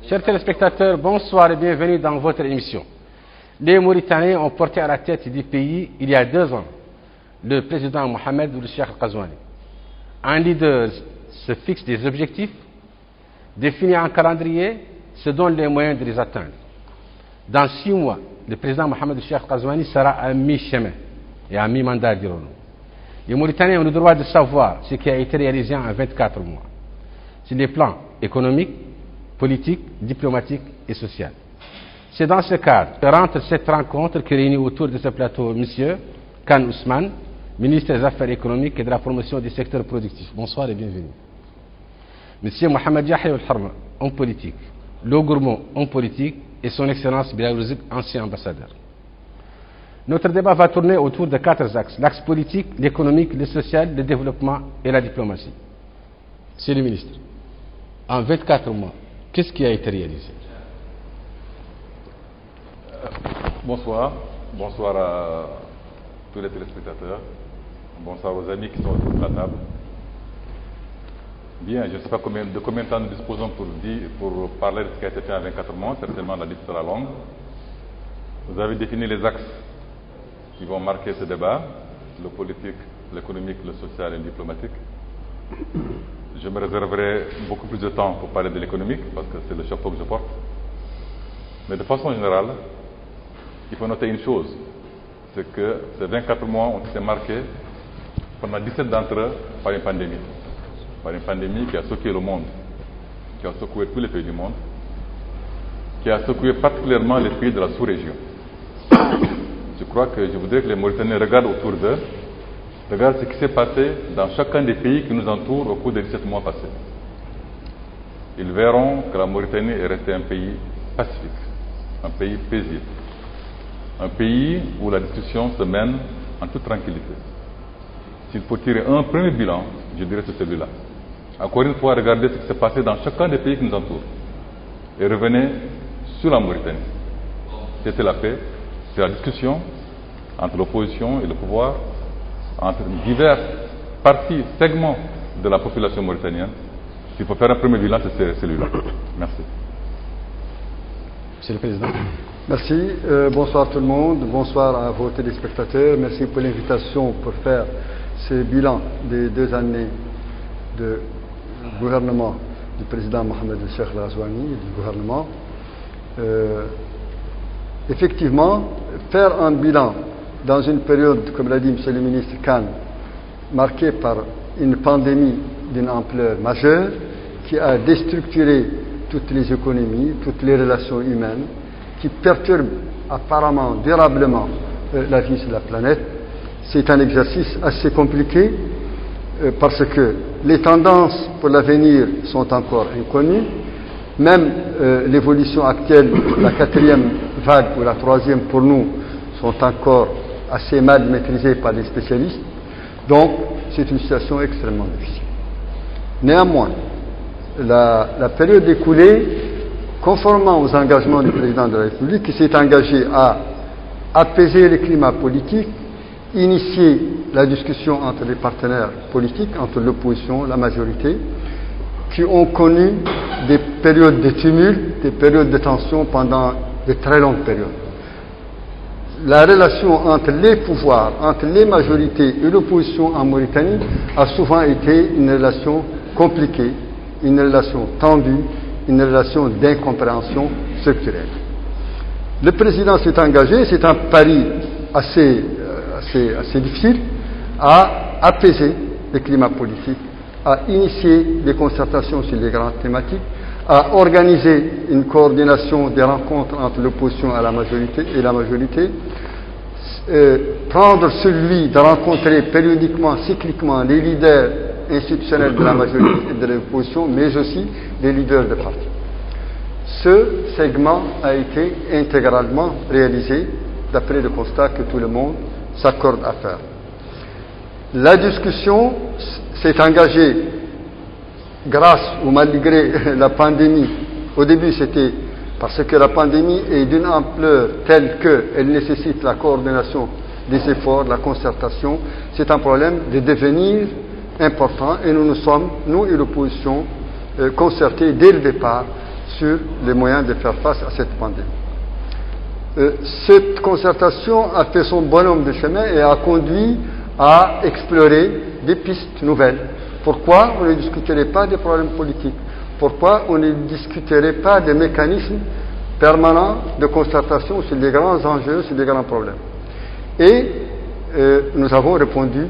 Chers téléspectateurs, bonsoir et bienvenue dans votre émission. Les Mauritaniens ont porté à la tête du pays, il y a 2 ans, le président Mohamed Ould Cheikh Al-Ghazouani. Un leader se fixe des objectifs, définit un calendrier, se donne les moyens de les atteindre. Dans 6 mois, le président Mohamed Ould Cheikh Al-Ghazouani sera à mi-chemin et à mi-mandat, dirons-nous. Les Mauritaniens ont le droit de savoir ce qui a été réalisé en 24 mois, sur les plans économiques, politiques, diplomatiques et sociaux. C'est dans ce cadre que rentre cette rencontre qui réunit autour de ce plateau M. Khan Ousmane, ministre des Affaires économiques et de la promotion du secteur productif. Bonsoir et bienvenue. M. Mohamed Yahya Al-Harma, homme politique, Lo Gourmand, homme politique, et son Excellence Bilal Rouzik, ancien ambassadeur. Notre débat va tourner autour de 4 axes: l'axe politique, l'économique, le social, le développement et la diplomatie. Monsieur le ministre, en 24 mois, qu'est-ce qui a été réalisé? Bonsoir. Bonsoir à tous les téléspectateurs. Bonsoir aux amis qui sont autour de la table. Bien, je ne sais pas de combien de temps nous disposons pour parler de ce qui a été fait en 24 mois. Certainement, la liste sera longue. Vous avez défini les axes qui vont marquer ce débat: le politique, l'économique, le social et le diplomatique. Je me réserverai beaucoup plus de temps pour parler de l'économique, parce que c'est le chapeau que je porte. Mais de façon générale, il faut noter une chose, c'est que ces 24 mois ont été marqués, pendant 17 d'entre eux, par une pandémie. Par une pandémie qui a secoué le monde, qui a secoué tous les pays du monde, qui a secoué particulièrement les pays de la sous-région. Je crois que je voudrais que les Mauritaniens regardent autour d'eux, regardent ce qui s'est passé dans chacun des pays qui nous entourent au cours des 17 mois passés. Ils verront que la Mauritanie est restée un pays pacifique, un pays paisible, un pays où la discussion se mène en toute tranquillité. S'il faut tirer un premier bilan, je dirais c'est celui-là. Encore une fois, regardez ce qui s'est passé dans chacun des pays qui nous entourent et revenez sur la Mauritanie. C'était la paix, c'est la discussion entre l'opposition et le pouvoir, entre divers partis, segments de la population mauritanienne. S'il faut faire un premier bilan, c'est celui-là. Merci. Monsieur le Président. Merci. Bonsoir tout le monde. Bonsoir à vos téléspectateurs. Merci pour l'invitation pour faire ce bilan des 2 années de gouvernement du président Mohamed Ould Cheikh Al-Ghazouani et du gouvernement. Effectivement, faire un bilan dans une période, comme l'a dit M. le ministre Khan, marquée par une pandémie d'une ampleur majeure qui a déstructuré toutes les économies, toutes les relations humaines, qui perturbe apparemment durablement la vie sur la planète, c'est un exercice assez compliqué parce que les tendances pour l'avenir sont encore inconnues. Même l'évolution actuelle, la 4e vague ou la 3e pour nous, sont encore assez mal maîtrisées par les spécialistes. Donc, c'est une situation extrêmement difficile. Néanmoins, la période écoulée, conformément aux engagements du président de la République, qui s'est engagé à apaiser le climat politique, initier la discussion entre les partenaires politiques, entre l'opposition et la majorité, qui ont connu des périodes de tumulte, des périodes de tension pendant de très longues périodes. La relation entre les pouvoirs, entre les majorités et l'opposition en Mauritanie a souvent été une relation compliquée, une relation tendue, une relation d'incompréhension structurelle. Le président s'est engagé, c'est un pari assez difficile, à apaiser le climat politique, à initier des concertations sur les grandes thématiques, à organiser une coordination des rencontres entre l'opposition et la majorité, prendre celui de rencontrer périodiquement, cycliquement les leaders institutionnels de la majorité et de l'opposition, mais aussi les leaders de partis. Ce segment a été intégralement réalisé d'après le constat que tout le monde s'accorde à faire. La discussion s'est engagée grâce ou malgré la pandémie. Au début, c'était parce que la pandémie est d'une ampleur telle qu'elle nécessite la coordination des efforts, la concertation. C'est un problème de devenir important et nous et l'opposition, concertés dès le départ sur les moyens de faire face à cette pandémie. Cette concertation a fait son bonhomme de chemin et a conduit à explorer des pistes nouvelles. Pourquoi on ne discuterait pas des problèmes politiques? Pourquoi on ne discuterait pas des mécanismes permanents de concertation sur les grands enjeux, sur les grands problèmes? Et nous avons répondu,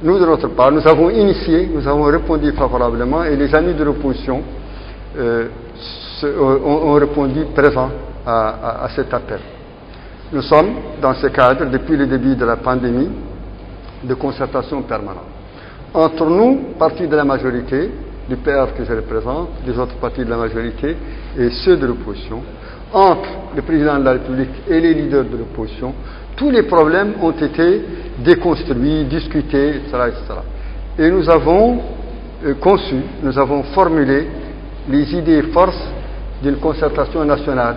nous de notre part, nous avons initié, nous avons répondu favorablement et les amis de l'opposition ont répondu présents à cet appel. Nous sommes dans ce cadre depuis le début de la pandémie de concertation permanente. Entre nous, partis de la majorité, du PR que je représente, les autres partis de la majorité et ceux de l'opposition, entre le président de la République et les leaders de l'opposition, tous les problèmes ont été déconstruits, discutés, etc., etc. Et nous avons conçu, nous avons formulé les idées forces d'une concertation nationale.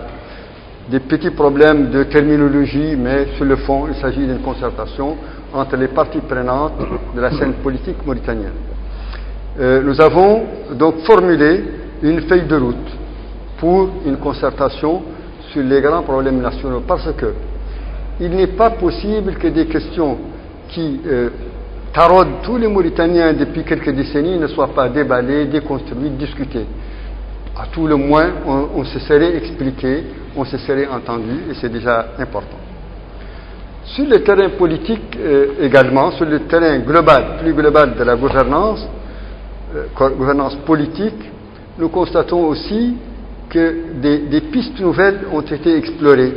Des petits problèmes de terminologie, mais sur le fond, il s'agit d'une concertation entre les parties prenantes de la scène politique mauritanienne. Nous avons donc formulé une feuille de route pour une concertation sur les grands problèmes nationaux, parce que il n'est pas possible que des questions qui taraudent tous les Mauritaniens depuis quelques décennies ne soient pas déballées, déconstruites, discutées. À tout le moins, on se serait expliqué, on se serait entendu, et c'est déjà important. Sur le terrain politique également, sur le terrain global, plus global de la gouvernance politique, nous constatons aussi que des pistes nouvelles ont été explorées.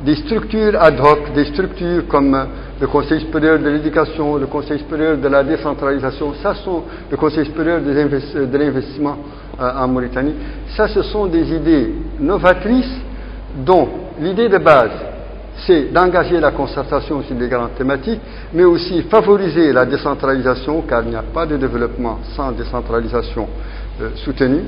Des structures ad hoc, des structures comme le Conseil supérieur de l'éducation, le Conseil supérieur de la décentralisation, ça sont le Conseil supérieur de l'investissement en Mauritanie. Ça, ce sont des idées novatrices dont l'idée de base, c'est d'engager la concertation sur les grandes thématiques, mais aussi favoriser la décentralisation, car il n'y a pas de développement sans décentralisation soutenue,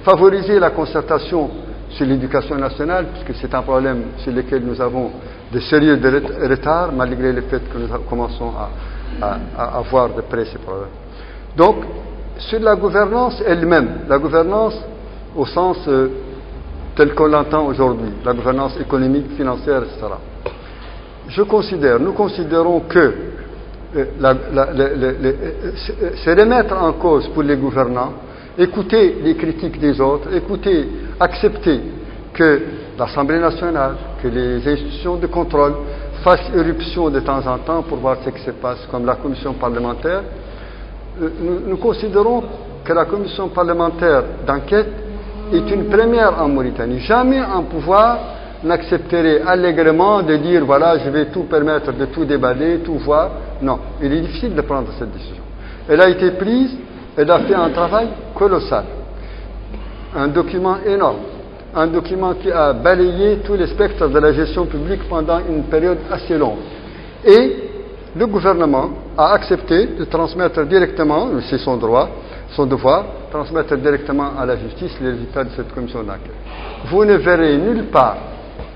favoriser la concertation sur l'éducation nationale, puisque c'est un problème sur lequel nous avons de sérieux retards, malgré le fait que nous commençons à voir de près ces problèmes. Donc, sur la gouvernance elle-même, la gouvernance au sens tel qu'on l'entend aujourd'hui, la gouvernance économique, financière, etc. Nous considérons que se remettre en cause pour les gouvernants, écouter les critiques des autres, accepter que l'Assemblée nationale, que les institutions de contrôle fassent éruption de temps en temps pour voir ce qui se passe, comme la commission parlementaire. Nous considérons que la commission parlementaire d'enquête est une première en Mauritanie. Jamais un pouvoir n'accepterait allègrement de dire voilà, je vais tout permettre de tout déballer, tout voir. Non, il est difficile de prendre cette décision. Elle a été prise, elle a fait un travail colossal. Un document énorme. Un document qui a balayé tous les spectres de la gestion publique pendant une période assez longue. Et le gouvernement a accepté de transmettre directement, c'est son droit, son devoir, transmettre directement à la justice les résultats de cette commission d'enquête. Vous ne verrez nulle part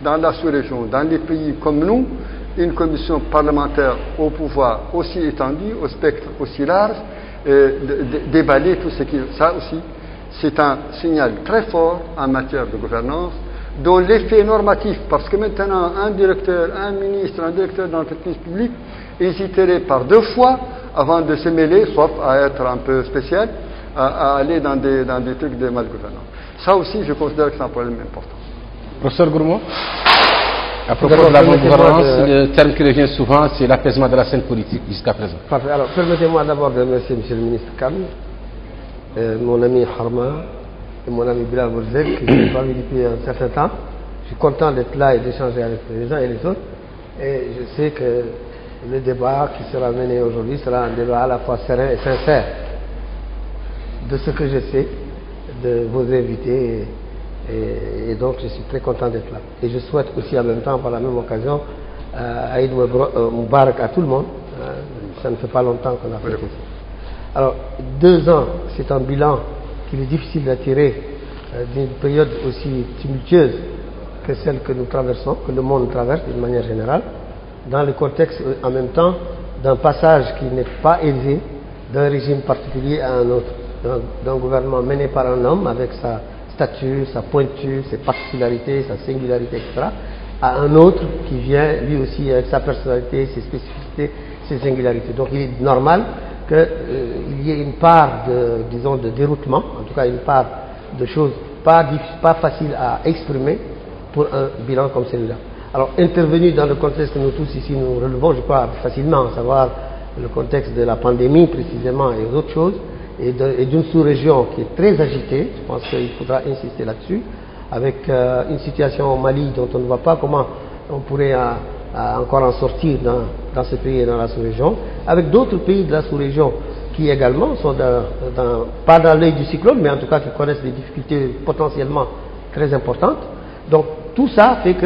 dans la sous-région, dans les pays comme nous, une commission parlementaire au pouvoir aussi étendu, au spectre aussi large, déballer tout ce qui... Ça aussi, c'est un signal très fort en matière de gouvernance, dont l'effet normatif, parce que maintenant un directeur, un ministre, un directeur d'entreprise publique hésiterait par 2 fois avant de se mêler, sauf à être un peu spécial, à aller dans des trucs de malgouvernance. Ça aussi, je considère que c'est un problème important. Professeur Gourmand, à propos de la gouvernance, le terme qui revient souvent, c'est l'apaisement de la scène politique jusqu'à présent. Parfait. Alors, permettez-moi d'abord de remercier M. le ministre Khan, mon ami Harma et mon ami Bilal Borzek, que je n'ai pas vu depuis un certain temps. Je suis content d'être là et d'échanger avec les uns et les autres. Et je sais que le débat qui sera mené aujourd'hui sera un débat à la fois serein et sincère. De ce que je sais de vos invités, et donc je suis très content d'être là. Et je souhaite aussi en même temps, par la même occasion, Aïd Moubarak à tout le monde. Ça ne fait pas longtemps qu'on a fait ça. Alors, 2 ans, c'est un bilan qu'il est difficile à tirer d'une période aussi tumultueuse que celle que nous traversons, que le monde traverse d'une manière générale, dans le contexte en même temps d'un passage qui n'est pas élevé d'un régime particulier à un autre, d'un gouvernement mené par un homme avec stature, sa pointure, ses particularités, sa singularité, etc., à un autre qui vient lui aussi avec sa personnalité, ses spécificités, ses singularités. Donc il est normal qu'il y ait une part de, disons, de déroutement, en tout cas une part de choses pas faciles à exprimer pour un bilan comme celui-là. Alors intervenu dans le contexte que nous tous ici nous relevons, je crois facilement, à savoir le contexte de la pandémie précisément et d'autres choses, et d'une sous-région qui est très agitée, je pense qu'il faudra insister là-dessus, avec une situation au Mali dont on ne voit pas comment on pourrait encore en sortir dans ce pays et dans la sous-région, avec d'autres pays de la sous-région qui également sont pas dans l'œil du cyclone, mais en tout cas qui connaissent des difficultés potentiellement très importantes. Donc tout ça fait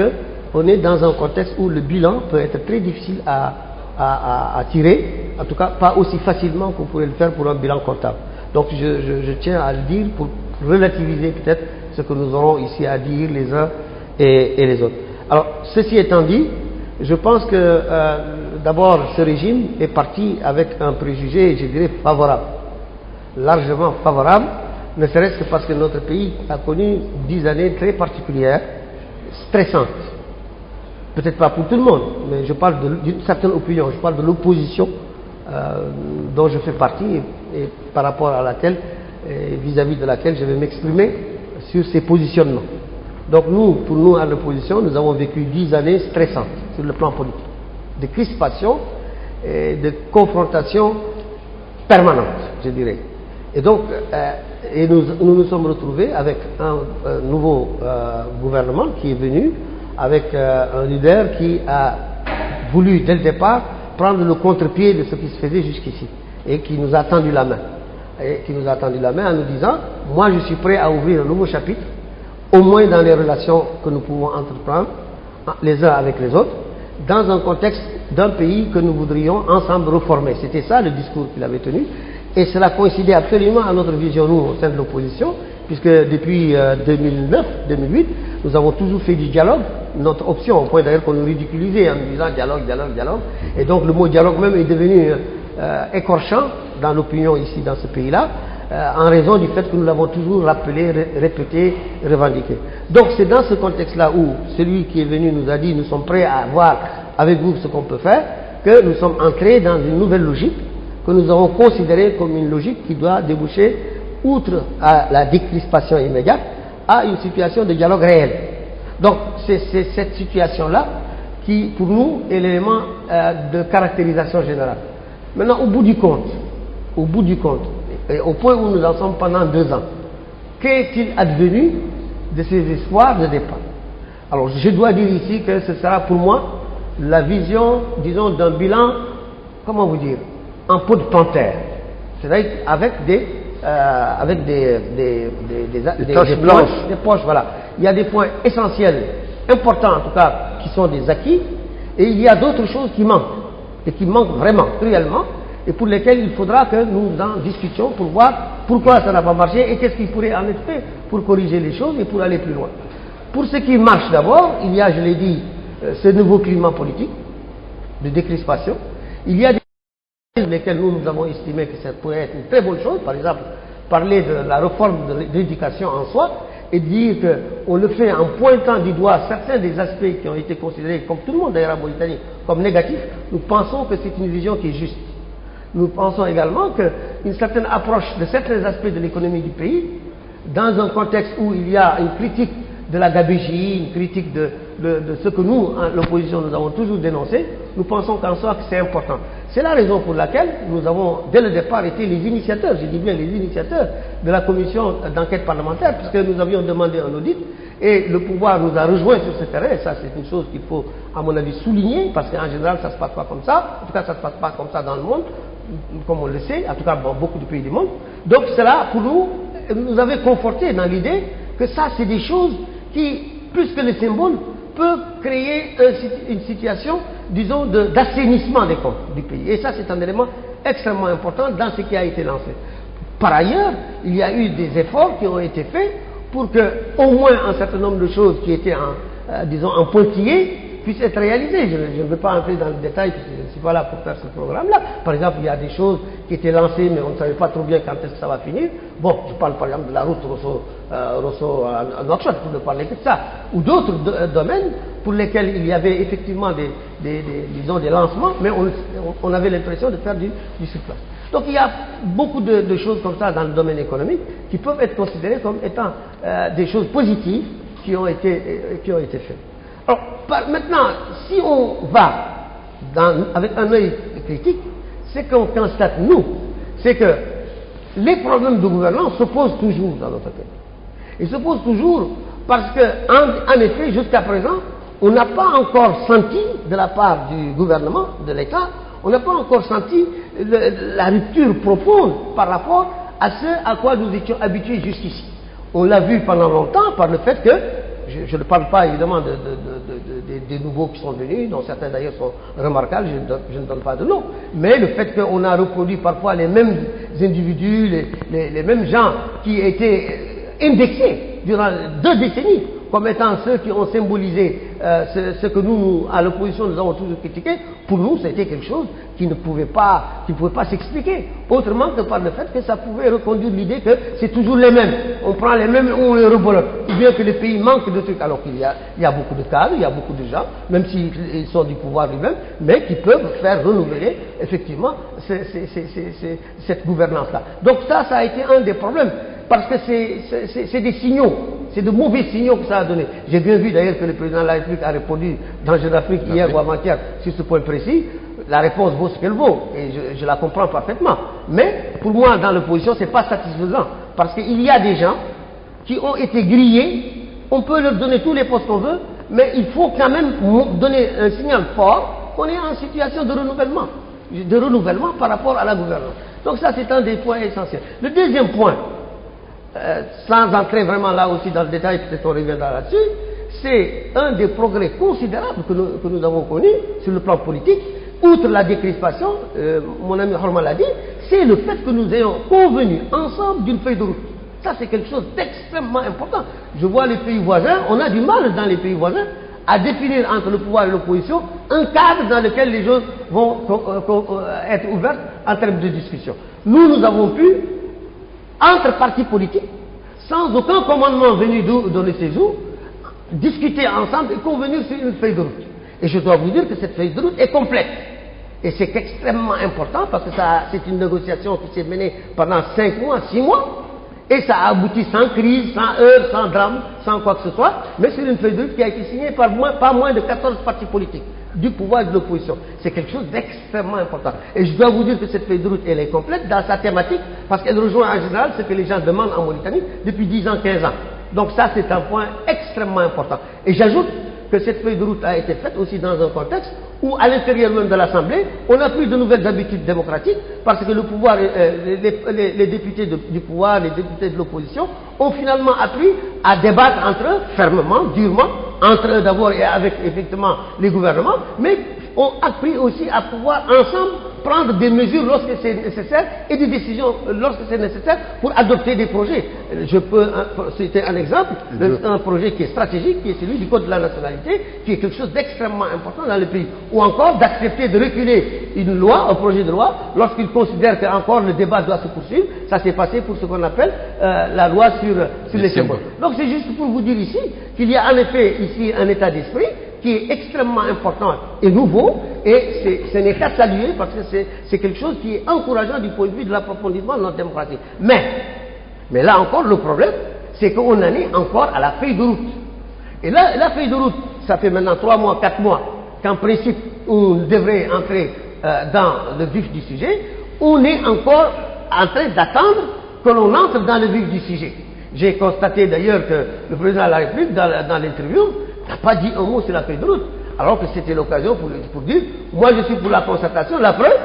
qu'on est dans un contexte où le bilan peut être très difficile à tirer, en tout cas pas aussi facilement qu'on pourrait le faire pour un bilan comptable. Donc je tiens à le dire pour relativiser peut-être ce que nous aurons ici à dire les uns et les autres. Alors ceci étant dit, je pense que d'abord ce régime est parti avec un préjugé, je dirais, favorable, largement favorable, ne serait-ce que parce que notre pays a connu 10 années très particulières, stressantes. Peut-être pas pour tout le monde, mais je parle d'une certaine opinion, je parle de l'opposition dont je fais partie et par rapport à laquelle, vis-à-vis de laquelle je vais m'exprimer sur ces positionnements. Donc pour nous à l'opposition, nous avons vécu 10 années stressantes sur le plan politique, de crispation et de confrontation permanente, je dirais. Et donc, nous nous sommes retrouvés avec un nouveau gouvernement qui est venu, avec un leader qui a voulu dès le départ prendre le contre-pied de ce qui se faisait jusqu'ici et qui nous a tendu la main. En nous disant, moi je suis prêt à ouvrir un nouveau chapitre, au moins dans les relations que nous pouvons entreprendre les uns avec les autres, dans un contexte d'un pays que nous voudrions ensemble reformer. C'était ça le discours qu'il avait tenu, et cela coïncidait absolument à notre vision, nous, au sein de l'opposition, puisque depuis 2009-2008, nous avons toujours fait du dialogue, notre option, au point d'ailleurs qu'on nous ridiculisait en nous disant dialogue, et donc le mot dialogue même est devenu écorchant dans l'opinion ici, dans ce pays-là, en raison du fait que nous l'avons toujours rappelé, répété, revendiqué. Donc c'est dans ce contexte-là où celui qui est venu nous a dit nous sommes prêts à voir avec vous ce qu'on peut faire, que nous sommes entrés dans une nouvelle logique que nous avons considérée comme une logique qui doit déboucher, outre à la décrispation immédiate, à une situation de dialogue réel. Donc c'est cette situation-là qui, pour nous, est l'élément de caractérisation générale. Maintenant, au bout du compte, et au point où nous en sommes pendant 2 ans, qu'est-il advenu de ces espoirs de départ? Alors, je dois dire ici que ce sera pour moi la vision, disons, d'un bilan, comment vous dire, en peau de panthère. C'est-à-dire avec des poches, voilà. Il y a des points essentiels, importants en tout cas, qui sont des acquis, et il y a d'autres choses qui manquent, et qui manquent vraiment, réellement, et pour lesquelles il faudra que nous en discutions pour voir pourquoi ça n'a pas marché et qu'est-ce qui pourrait en être fait pour corriger les choses et pour aller plus loin. Pour ce qui marche d'abord, il y a, je l'ai dit, ce nouveau climat politique de décrispation. Il y a des choses sur lesquelles nous avons estimé que ça pourrait être une très bonne chose, par exemple, parler de la réforme de l'éducation en soi et dire qu'on le fait en pointant du doigt certains des aspects qui ont été considérés, comme tout le monde d'ailleurs en Mauritanie, comme négatifs. Nous pensons que c'est une vision qui est juste. Nous pensons également qu'une certaine approche de certains aspects de l'économie du pays, dans un contexte où il y a une critique de la gabegie, une critique de ce que nous, l'opposition, nous avons toujours dénoncé, nous pensons qu'en soi que c'est important. C'est la raison pour laquelle nous avons, dès le départ, été les initiateurs, je dis bien les initiateurs, de la commission d'enquête parlementaire, puisque nous avions demandé un audit, et le pouvoir nous a rejoints sur ce terrain, et ça c'est une chose qu'il faut, à mon avis, souligner, parce qu'en général ça ne se passe pas comme ça, en tout cas ça ne se passe pas comme ça dans le monde, comme on le sait, en tout cas dans beaucoup de pays du monde. Donc cela, pour nous avait conforté dans l'idée que ça c'est des choses qui, plus que les symboles, peuvent créer une situation, disons, d'assainissement des comptes du pays. Et ça c'est un élément extrêmement important dans ce qui a été lancé. Par ailleurs, il y a eu des efforts qui ont été faits pour que, au moins, un certain nombre de choses qui étaient, disons, en pointillés puissent être réalisées. Je ne veux pas entrer dans le détail, puisque je ne suis pas là pour faire ce programme-là. Par exemple, il y a des choses qui étaient lancées, mais on ne savait pas trop bien quand est-ce que ça va finir. Bon, je parle par exemple de la route Rosso à Nouakchott, pour ne parler que de ça. Ou d'autres domaines pour lesquels il y avait effectivement disons des lancements, mais on avait l'impression de faire du surplace. Donc il y a beaucoup de choses comme ça dans le domaine économique qui peuvent être considérées comme étant des choses positives qui ont été faites. Alors maintenant, si on va avec un œil critique, ce qu'on constate nous, c'est que les problèmes de gouvernance se posent toujours dans notre pays. Ils se posent toujours parce que, en effet, jusqu'à présent, on n'a pas encore senti de la part du gouvernement, de l'État, on n'a pas encore senti la rupture profonde par rapport à ce à quoi nous étions habitués jusqu'ici. On l'a vu pendant longtemps par le fait que, je ne parle pas évidemment des nouveaux qui sont venus, dont certains d'ailleurs sont remarquables, je ne donne pas de nom, mais le fait qu'on a reproduit parfois les mêmes individus, les mêmes gens qui étaient indexés durant 2 décennies comme étant ceux qui ont symbolisé ce que nous, à l'opposition, nous avons toujours critiqué. Pour nous, c'était quelque chose qui ne pouvait pas s'expliquer, autrement que par le fait que ça pouvait reconduire l'idée que c'est toujours les mêmes. On prend les mêmes et on les rebolote. Ou bien que le pays manque de trucs, alors qu'il y a beaucoup de cadres, il y a beaucoup de gens, même s'ils sont du pouvoir lui-même, mais qui peuvent faire renouveler, effectivement, cette gouvernance-là. Donc ça a été un des problèmes. Parce que c'est des signaux, c'est de mauvais signaux que ça a donné. J'ai bien vu d'ailleurs que le président de la République a répondu dans Jeune Afrique hier ou avant-hier sur ce point précis. La réponse vaut ce qu'elle vaut, et je la comprends parfaitement. Mais pour moi, dans l'opposition, ce n'est pas satisfaisant. Parce qu'il y a des gens qui ont été grillés, on peut leur donner tous les postes qu'on veut, mais il faut quand même donner un signal fort qu'on est en situation de renouvellement par rapport à la gouvernance. Donc ça, c'est un des points essentiels. Le deuxième point, sans entrer vraiment là aussi dans le détail, peut-être on reviendra là-dessus, c'est un des progrès considérables que nous avons connus sur le plan politique, outre la décrispation, mon ami Horma l'a dit, c'est le fait que nous ayons convenu ensemble d'une feuille de route. Ça, c'est quelque chose d'extrêmement important. Je vois les pays voisins, on a du mal dans les pays voisins à définir entre le pouvoir et l'opposition un cadre dans lequel les choses vont être ouvertes en termes de discussion. Nous avons pu, entre partis politiques, sans aucun commandement venu donner séjour, discuter ensemble et convenir sur une feuille de route. Et je dois vous dire que cette feuille de route est complète. Et c'est extrêmement important parce que c'est une négociation qui s'est menée pendant 5 mois, 6 mois, et ça a abouti sans crise, sans heurts, sans drame, sans quoi que ce soit, mais c'est une feuille de route qui a été signée par pas moins de 14 partis politiques, du pouvoir et de l'opposition. C'est quelque chose d'extrêmement important. Et je dois vous dire que cette feuille de route, elle est complète dans sa thématique, parce qu'elle rejoint en général ce que les gens demandent en Mauritanie depuis 10 ans, 15 ans. Donc ça, c'est un point extrêmement important. Et j'ajoute que cette feuille de route a été faite aussi dans un contexte où, à l'intérieur même de l'Assemblée, on a pris de nouvelles habitudes démocratiques, parce que le pouvoir, les députés du pouvoir, les députés de l'opposition, ont finalement appris à débattre entre eux, fermement, durement, entre eux d'abord et avec effectivement les gouvernements, mais ont appris aussi à pouvoir ensemble prendre des mesures lorsque c'est nécessaire et des décisions lorsque c'est nécessaire pour adopter des projets. Je peux citer un exemple, un projet qui est stratégique, qui est celui du Code de la nationalité, qui est quelque chose d'extrêmement important dans le pays. Ou encore d'accepter de reculer une loi, un projet de loi, lorsqu'il considère qu'encore le débat doit se poursuivre. Ça s'est passé pour ce qu'on appelle la loi sur les symboles. Donc c'est juste pour vous dire ici qu'il y a en effet ici un état d'esprit qui est extrêmement important et nouveau, et ce n'est qu'à saluer parce que c'est quelque chose qui est encourageant du point de vue de l'approfondissement de notre démocratie. Mais là encore, le problème, c'est qu'on en est encore à la feuille de route. Et là, la feuille de route, ça fait maintenant 3 mois, 4 mois, qu'en principe, on devrait entrer dans le vif du sujet. On est encore en train d'attendre que l'on entre dans le vif du sujet. J'ai constaté d'ailleurs que le président de la République, dans l'interview, n'a pas dit un mot sur la feuille de route, alors que c'était l'occasion pour dire, moi je suis pour la concertation. La preuve,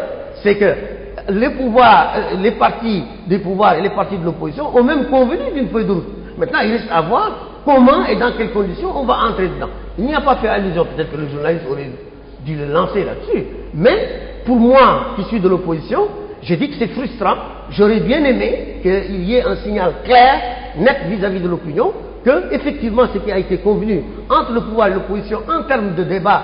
c'est que les partis du pouvoir et les partis de l'opposition ont même convenu d'une feuille de route. Maintenant, il reste à voir comment et dans quelles conditions on va entrer dedans. Il n'y a pas fait allusion, peut-être que le journaliste aurait dû le lancer là-dessus, mais pour moi, qui suis de l'opposition, j'ai dit que c'est frustrant. J'aurais bien aimé qu'il y ait un signal clair, net vis-à-vis de l'opinion, que, effectivement, ce qui a été convenu entre le pouvoir et l'opposition en termes de débat,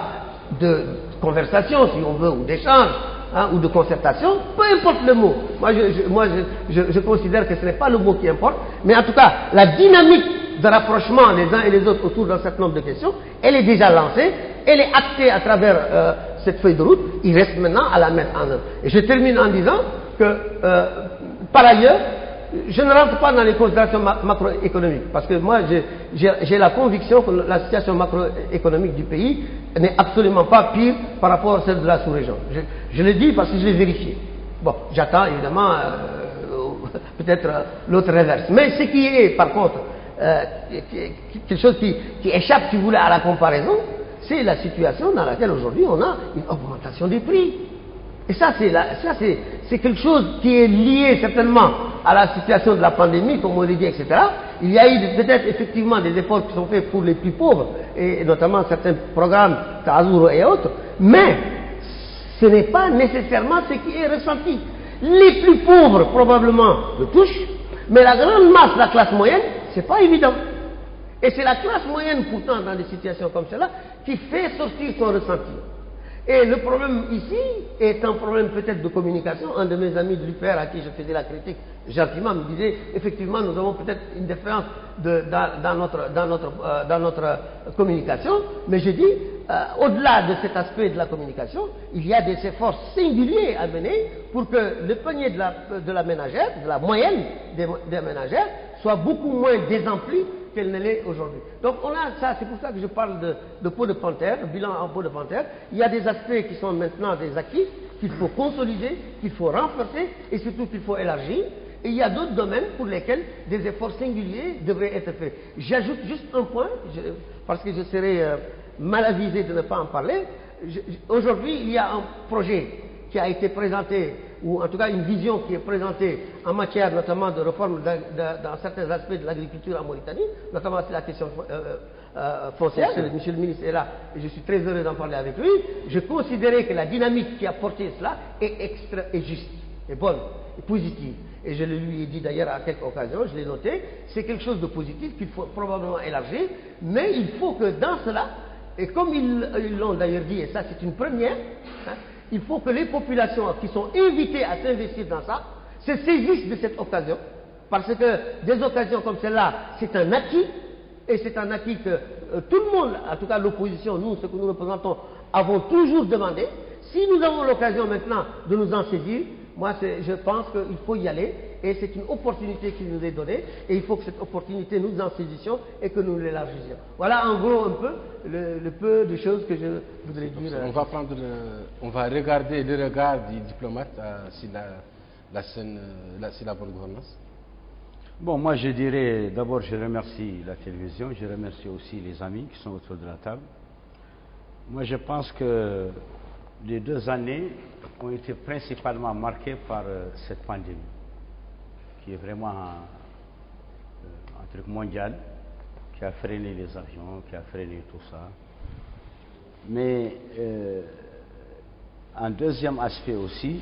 de conversation, si on veut, ou d'échange, hein, ou de concertation, peu importe le mot. Je considère que ce n'est pas le mot qui importe, mais en tout cas, la dynamique de rapprochement les uns et les autres autour d'un certain nombre de questions, elle est déjà lancée, elle est actée à travers cette feuille de route, il reste maintenant à la mettre en œuvre. Et je termine en disant que, par ailleurs, je ne rentre pas dans les considérations macroéconomiques, parce que moi, j'ai la conviction que la situation macroéconomique du pays n'est absolument pas pire par rapport à celle de la sous-région. Je le dis parce que je l'ai vérifié. Bon, j'attends évidemment peut-être l'autre reverse. Mais ce qui est, par contre, quelque chose qui échappe, si vous voulez, à la comparaison, c'est la situation dans laquelle aujourd'hui on a une augmentation des prix. Et ça, c'est quelque chose qui est lié certainement à la situation de la pandémie, comme on l'a dit, etc. Il y a eu peut-être effectivement des efforts qui sont faits pour les plus pauvres, et notamment certains programmes, Tazuro et autres, mais ce n'est pas nécessairement ce qui est ressenti. Les plus pauvres, probablement, le touchent, mais la grande masse de la classe moyenne, c'est pas évident. Et c'est la classe moyenne, pourtant, dans des situations comme cela, qui fait sortir son ressenti. Et le problème ici est un problème peut-être de communication. Un de mes amis de l'UPR à qui je faisais la critique gentiment me disait effectivement nous avons peut-être une différence dans notre communication, mais je dis au-delà de cet aspect de la communication, il y a des efforts singuliers à mener pour que le panier de la ménagère, de la moyenne des ménagères, soit beaucoup moins désempli qu'elle ne l'est aujourd'hui. Donc on a ça, c'est pour ça que je parle de peau de panthère, de bilan en peau de panthère. Il y a des aspects qui sont maintenant des acquis, qu'il faut consolider, qu'il faut renforcer et surtout qu'il faut élargir. Et il y a d'autres domaines pour lesquels des efforts singuliers devraient être faits. J'ajoute juste un point, parce que je serais mal avisé de ne pas en parler. Aujourd'hui, il y a un projet qui a été présenté, ou en tout cas une vision qui est présentée en matière notamment de réforme dans certains aspects de l'agriculture en Mauritanie, notamment c'est la question foncière. Monsieur le ministre est là et je suis très heureux d'en parler avec lui. Je considérais que la dynamique qui a porté cela est juste, est bonne, est positive. Et je le lui ai dit d'ailleurs à quelques occasions, je l'ai noté, c'est quelque chose de positif qu'il faut probablement élargir, mais il faut que dans cela, et comme ils l'ont d'ailleurs dit, et ça c'est une première, hein, il faut que les populations qui sont invitées à s'investir dans ça se saisissent de cette occasion, parce que des occasions comme celle-là, c'est un acquis, et c'est un acquis que tout le monde, en tout cas l'opposition, nous, ce que nous représentons, avons toujours demandé. Si nous avons l'occasion maintenant de nous en saisir, moi je pense qu'il faut y aller, et c'est une opportunité qui nous est donnée, et il faut que cette opportunité nous en saisissions et que nous l'élargissions. Voilà en gros un peu le peu de choses que je voudrais dire. On va regarder le regard du diplomate sur la bonne gouvernance. Bon, moi je dirais, d'abord je remercie la télévision, je remercie aussi les amis qui sont autour de la table. Moi je pense que les 2 années ont été principalement marquées par cette pandémie, qui est vraiment un truc mondial, qui a freiné les avions, qui a freiné tout ça. Mais un deuxième aspect aussi,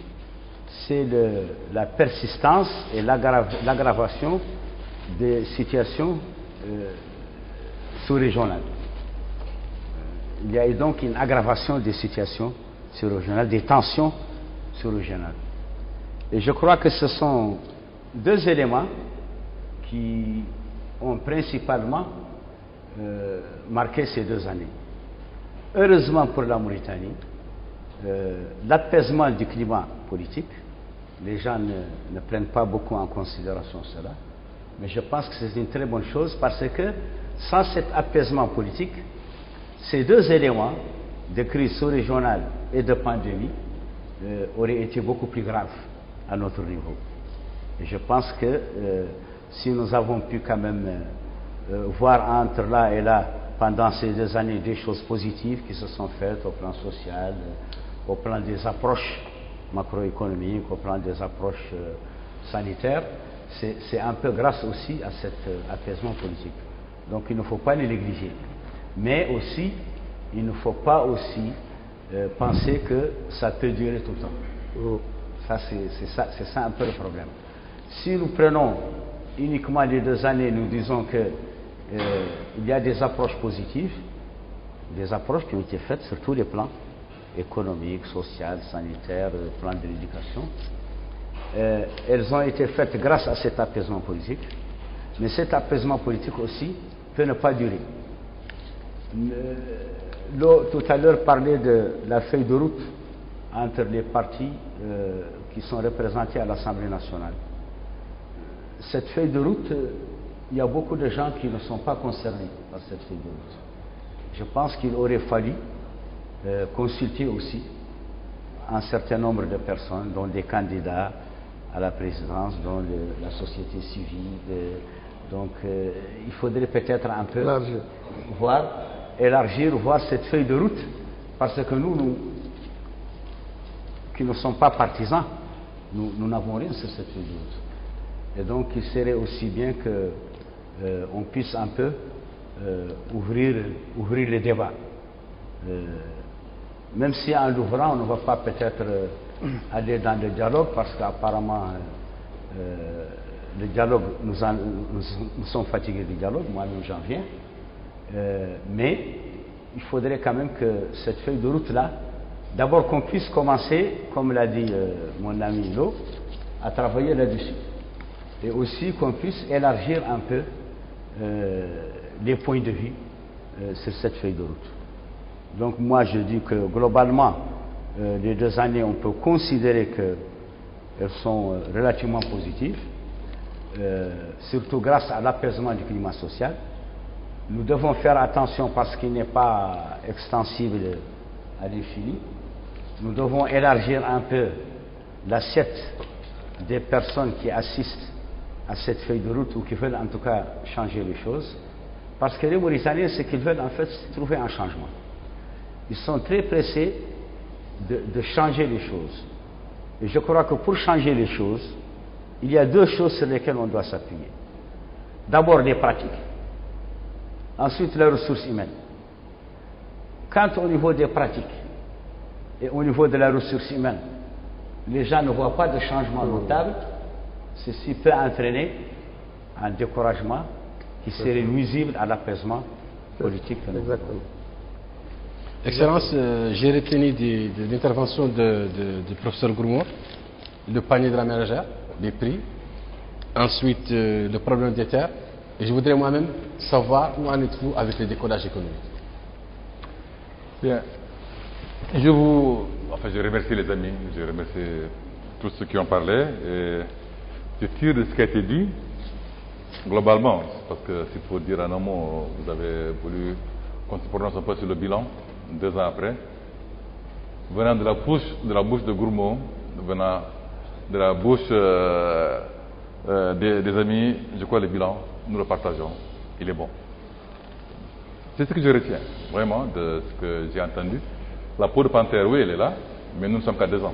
c'est la persistance et l'aggravation des situations sous-régionales. Il y a donc une aggravation des situations sous-régionales, des tensions sous-régionales. Et je crois que ce sont 2 éléments qui ont principalement marqué ces 2 années. Heureusement pour la Mauritanie, l'apaisement du climat politique, les gens ne prennent pas beaucoup en considération cela, mais je pense que c'est une très bonne chose parce que sans cet apaisement politique, ces 2 éléments de crise sous-régionale et de pandémie auraient été beaucoup plus graves à notre niveau. Et je pense que si nous avons pu quand même voir entre là et là, pendant ces 2 années, des choses positives qui se sont faites au plan social, au plan des approches macroéconomiques, au plan des approches sanitaires, c'est un peu grâce aussi à cet apaisement politique. Donc il ne faut pas le négliger. Mais aussi, il ne faut pas aussi penser que ça peut durer tout le temps. Ça, c'est ça un peu le problème. Si nous prenons uniquement les 2 années, nous disons que il y a des approches positives, des approches qui ont été faites sur tous les plans, économique, social, sanitaire, plan de l'éducation. Elles ont été faites grâce à cet apaisement politique, mais cet apaisement politique aussi peut ne pas durer. Tout à l'heure parlait de la feuille de route entre les partis qui sont représentés à l'Assemblée nationale. Cette feuille de route, il y a beaucoup de gens qui ne sont pas concernés par cette feuille de route. Je pense qu'il aurait fallu consulter aussi un certain nombre de personnes, dont des candidats à la présidence, dont la société civile. Donc il faudrait peut-être un peu élargir, voir cette feuille de route, parce que nous qui ne sommes pas partisans, nous n'avons rien sur cette feuille de route. Et donc il serait aussi bien qu'on puisse un peu ouvrir les débats. Même si en l'ouvrant, on ne va pas peut-être aller dans le dialogue, parce qu'apparemment le dialogue, nous sommes fatigués du dialogue, moi-même j'en viens. Mais il faudrait quand même que cette feuille de route-là, d'abord qu'on puisse commencer, comme l'a dit mon ami Lo, à travailler là-dessus. Et aussi qu'on puisse élargir un peu les points de vue sur cette feuille de route. Donc moi je dis que globalement, les 2 années, on peut considérer qu'elles sont relativement positives, surtout grâce à l'apaisement du climat social. Nous devons faire attention parce qu'il n'est pas extensible à l'infini. Nous devons élargir un peu l'assiette des personnes qui assistent à cette feuille de route ou qui veulent en tout cas changer les choses. Parce que les Mauritaniens, ce qu'ils veulent en fait, c'est trouver un changement. Ils sont très pressés de changer les choses. Et je crois que pour changer les choses, il y a 2 choses sur lesquelles on doit s'appuyer. D'abord les pratiques. Ensuite les ressources humaines. Quand au niveau des pratiques et au niveau de la ressource humaine, les gens ne voient pas de changement notable, ceci peut entraîner un découragement qui serait nuisible à l'apaisement politique. Exactement. Excellence, j'ai retenu de l'intervention du professeur Gourmand le panier de la ménagère, les prix, ensuite le problème des terres, et je voudrais moi-même savoir où en êtes-vous avec le décollage économique. Bien. Je remercie les amis, je remercie tous ceux qui ont parlé, et je tire de ce qui a été dit globalement, parce que s'il faut dire en un mot, vous avez voulu qu'on se prononce un peu sur le bilan 2 ans après, venant de la bouche de Gourmand, venant de la bouche des amis, je crois le bilan, nous le partageons, il est bon. C'est ce que je retiens vraiment de ce que j'ai entendu. La peau de panthère, oui, elle est là, mais nous ne sommes qu'à 2 ans.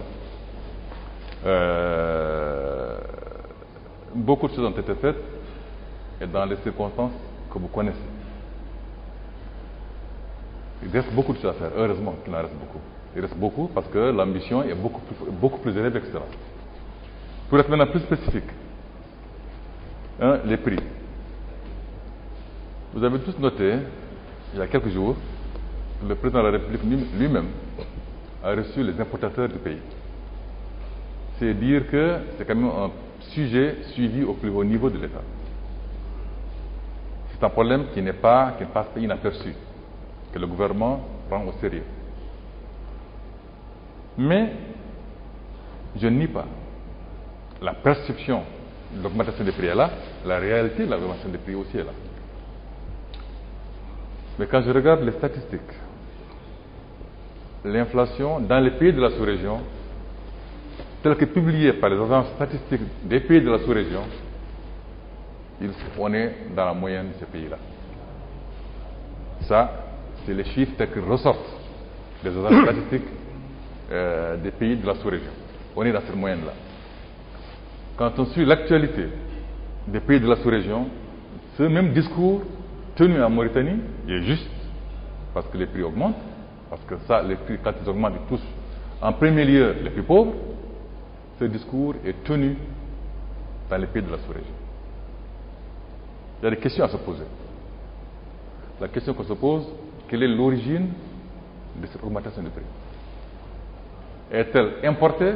Beaucoup de choses ont été faites et dans les circonstances que vous connaissez. Il reste beaucoup de choses à faire, heureusement qu'il en reste beaucoup. Il reste beaucoup parce que l'ambition est beaucoup plus élevée, etc. Pour être maintenant plus spécifique, les prix. Vous avez tous noté, il y a quelques jours, que le président de la République lui-même a reçu les importateurs du pays. C'est dire que c'est quand même un sujet suivi au plus haut niveau de l'État. C'est un problème qui ne passe pas inaperçu, que le gouvernement prend au sérieux. Mais je ne nie pas la perception de l'augmentation des prix est là, la réalité de l'augmentation des prix aussi est là. Mais quand je regarde les statistiques, l'inflation dans les pays de la sous-région, telle que publiée par les agences statistiques des pays de la sous-région, on est dans la moyenne de ces pays-là. Ça, c'est les chiffres tels qu'ils ressortent des agences statistiques des pays de la sous-région. On est dans cette moyenne-là. Quand on suit l'actualité des pays de la sous-région, ce même discours tenu en Mauritanie est juste, parce que les prix augmentent, parce que ça, les prix, quand ils augmentent, ils touchent en premier lieu les plus pauvres. Ce discours est tenu dans les pays de la sous-région. Il y a des questions à se poser. la question qu'on se pose, quelle est l'origine de cette augmentation de prix? Est-elle importée?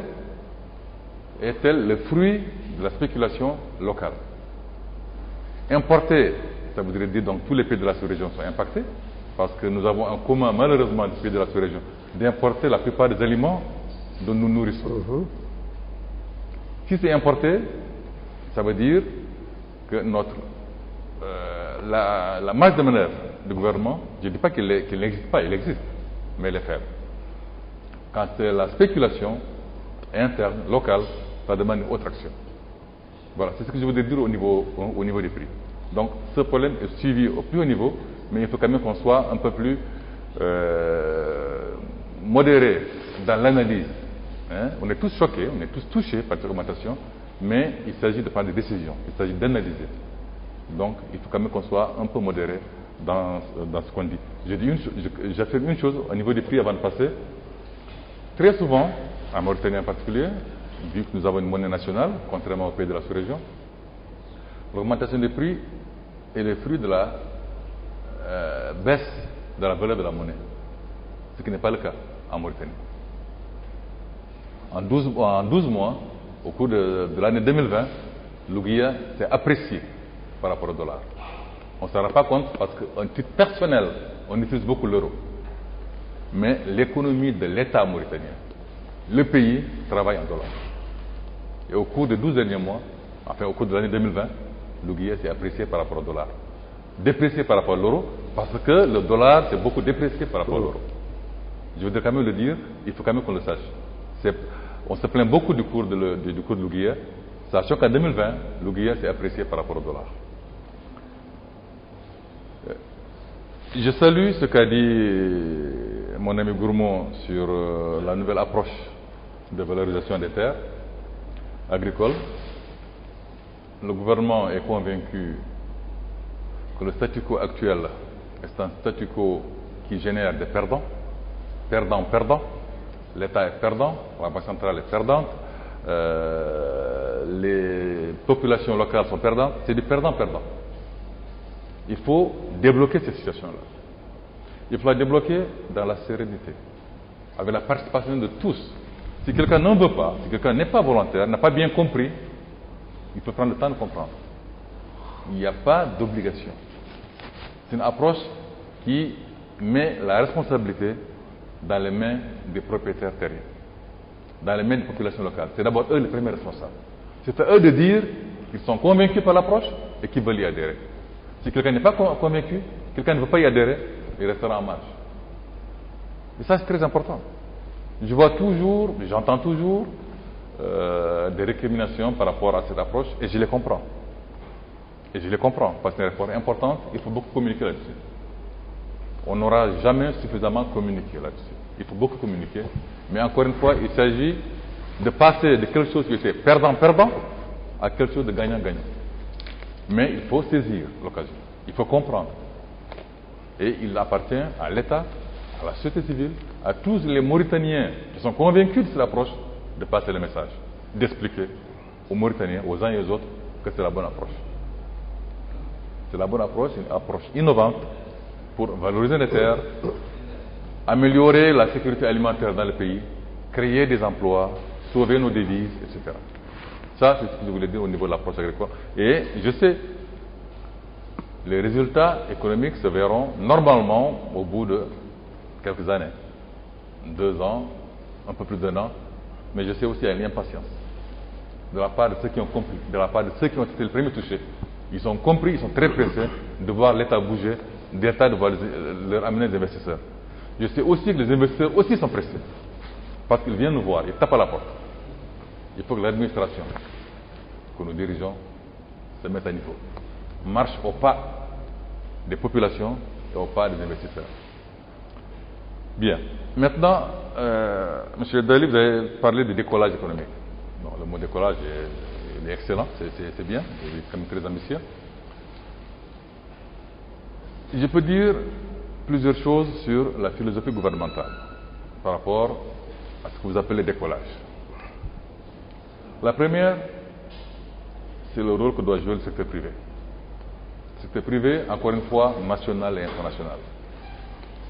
Est-elle le fruit de la spéculation locale? Importée, ça voudrait dire donc tous les pays de la sous-région sont impactés, parce que nous avons en commun, malheureusement, les pays de la sous-région, d'importer la plupart des aliments dont nous nourrissons. Si c'est importé, ça veut dire que la marge de manœuvre du gouvernement, je ne dis pas qu'il n'existe pas, il existe, mais elle est faible. Quand c'est la spéculation interne, locale, ça demande une autre action. Voilà, c'est ce que je voudrais dire au niveau des prix. Donc, ce problème est suivi au plus haut niveau, mais il faut quand même qu'on soit un peu plus modéré dans l'analyse. Hein? On est tous choqués, on est tous touchés par cette augmentation, mais il s'agit de prendre des décisions, il s'agit d'analyser. Donc, il faut quand même qu'on soit un peu modéré dans ce qu'on dit. J'affirme une chose au niveau des prix avant de passer. Très souvent, en Mauritanie en particulier, vu que nous avons une monnaie nationale, contrairement aux pays de la sous-région, l'augmentation des prix est le fruit de la baisse de la valeur de la monnaie, ce qui n'est pas le cas en Mauritanie. En 12 mois, au cours de l'année 2020, l'ouguiya s'est apprécié par rapport au dollar. On ne s'en rend pas compte parce qu'en titre personnel, on utilise beaucoup l'euro. Mais l'économie de l'État mauritanien, le pays travaille en dollars. Et au cours des 12 derniers mois, enfin au cours de l'année 2020, l'ouguiya s'est apprécié par rapport au dollar. Déprécié par rapport à l'euro, parce que le dollar s'est beaucoup déprécié par rapport à l'euro. Je voudrais quand même le dire, il faut quand même qu'on le sache. On se plaint beaucoup du cours de l'ouguiya, sachant qu'en 2020, l'ouguiya s'est apprécié par rapport au dollar. Je salue ce qu'a dit mon ami Gourmand sur la nouvelle approche de valorisation des terres agricoles. Le gouvernement est convaincu que le statu quo actuel est un statu quo qui génère des perdants, perdants. L'État est perdant, la Banque centrale est perdante, les populations locales sont perdantes, c'est du perdant-perdant. Il faut débloquer cette situation-là. Il faut la débloquer dans la sérénité, avec la participation de tous. Si quelqu'un n'en veut pas, si quelqu'un n'est pas volontaire, n'a pas bien compris, il faut prendre le temps de comprendre. Il n'y a pas d'obligation. C'est une approche qui met la responsabilité dans les mains des propriétaires terriens, dans les mains des populations locales. C'est d'abord eux les premiers responsables. C'est à eux de dire qu'ils sont convaincus par l'approche et qu'ils veulent y adhérer. Si quelqu'un n'est pas convaincu, quelqu'un ne veut pas y adhérer, il restera en marge. Et ça, c'est très important. Je vois toujours, j'entends toujours des récriminations par rapport à cette approche et je les comprends. Et je les comprends parce que c'est une réforme importante, il faut beaucoup communiquer là-dessus. On n'aura jamais suffisamment communiqué là-dessus. Il faut beaucoup communiquer. Mais encore une fois, il s'agit de passer de quelque chose qui était perdant-perdant à quelque chose de gagnant-gagnant. Mais il faut saisir l'occasion. Il faut comprendre. Et il appartient à l'État, à la société civile, à tous les Mauritaniens qui sont convaincus de cette approche, de passer le message, d'expliquer aux Mauritaniens, aux uns et aux autres, que c'est la bonne approche. C'est la bonne approche, une approche innovante pour valoriser les terres, améliorer la sécurité alimentaire dans le pays, créer des emplois, sauver nos devises, etc. Ça, c'est ce que je voulais dire au niveau de l'approche agricole. Et je sais, les résultats économiques se verront normalement au bout de quelques années. 2 ans, un peu plus d'1 an. Mais je sais aussi qu'il y a une impatience de la part de ceux qui ont compris, de la part de ceux qui ont été les premiers touchés. Ils ont compris, ils sont très pressés de voir l'État bouger, l'État de voir leur amener des investisseurs. Je sais aussi que les investisseurs aussi sont pressés. Parce qu'ils viennent nous voir, ils tapent à la porte. Il faut que l'administration que nous dirigeons se mette à niveau, marche au pas des populations et au pas des investisseurs. Bien. Maintenant, M. Dali, vous avez parlé du décollage économique. Bon, le mot décollage est excellent, c'est bien, il est quand même très ambitieux. Je peux dire plusieurs choses sur la philosophie gouvernementale par rapport à ce que vous appelez décollage. La première, c'est le rôle que doit jouer le secteur privé. secteur privé, encore une fois, national et international.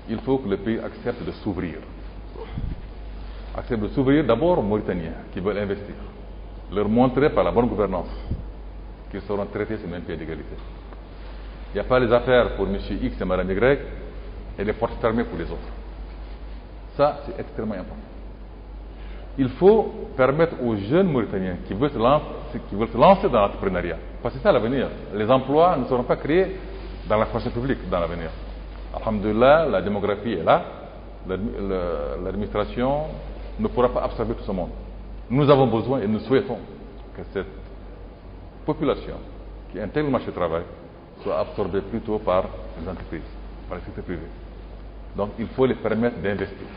Il faut que le pays accepte de s'ouvrir. Accepte de s'ouvrir d'abord aux Mauritaniens qui veulent investir. Leur montrer par la bonne gouvernance qu'ils seront traités sur le même pied d'égalité. Il n'y a pas les affaires pour M. X et Mme Y et les portes fermées pour les autres. Ça, c'est extrêmement important. Il faut permettre aux jeunes Mauritaniens qui veulent se lancer dans l'entrepreneuriat. Parce que c'est ça l'avenir. Les emplois ne seront pas créés dans la fonction publique dans l'avenir. Alhamdulillah, la démographie est là. L'administration ne pourra pas absorber tout ce monde. Nous avons besoin et nous souhaitons que cette population qui intègre le marché du travail soit absorbée plutôt par les entreprises, par le secteur privé. Donc il faut les permettre d'investir.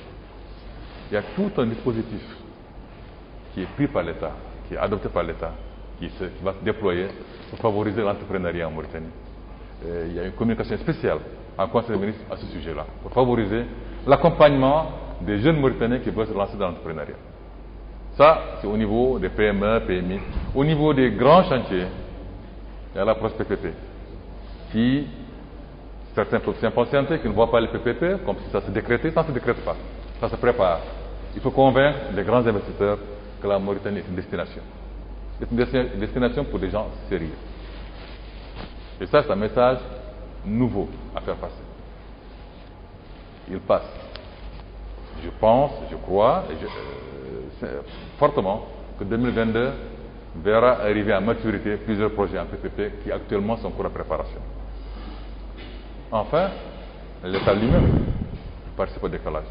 Il y a tout un dispositif qui est pris par l'État, qui est adopté par l'État, qui va se déployer pour favoriser l'entrepreneuriat en Mauritanie. Il y a une communication spéciale en Conseil des ministres à ce sujet-là, pour favoriser l'accompagnement des jeunes Mauritaniens qui veulent se lancer dans l'entrepreneuriat. Ça, c'est au niveau des PME, PMI. Au niveau des grands chantiers, il y a l'approche PPP, qui, certains peuvent s'impatienter, qui ne voient pas les PPP comme si ça se décrétait. Ça ne se décrète pas, ça se prépare. Il faut convaincre les grands investisseurs que la Mauritanie est une destination. C'est une destination pour des gens sérieux. Et ça, c'est un message nouveau à faire passer. Il passe. Je pense, je crois, fortement que 2022 verra arriver à maturité plusieurs projets en PPP qui actuellement sont encore en préparation. Enfin, l'État lui-même participe au décalage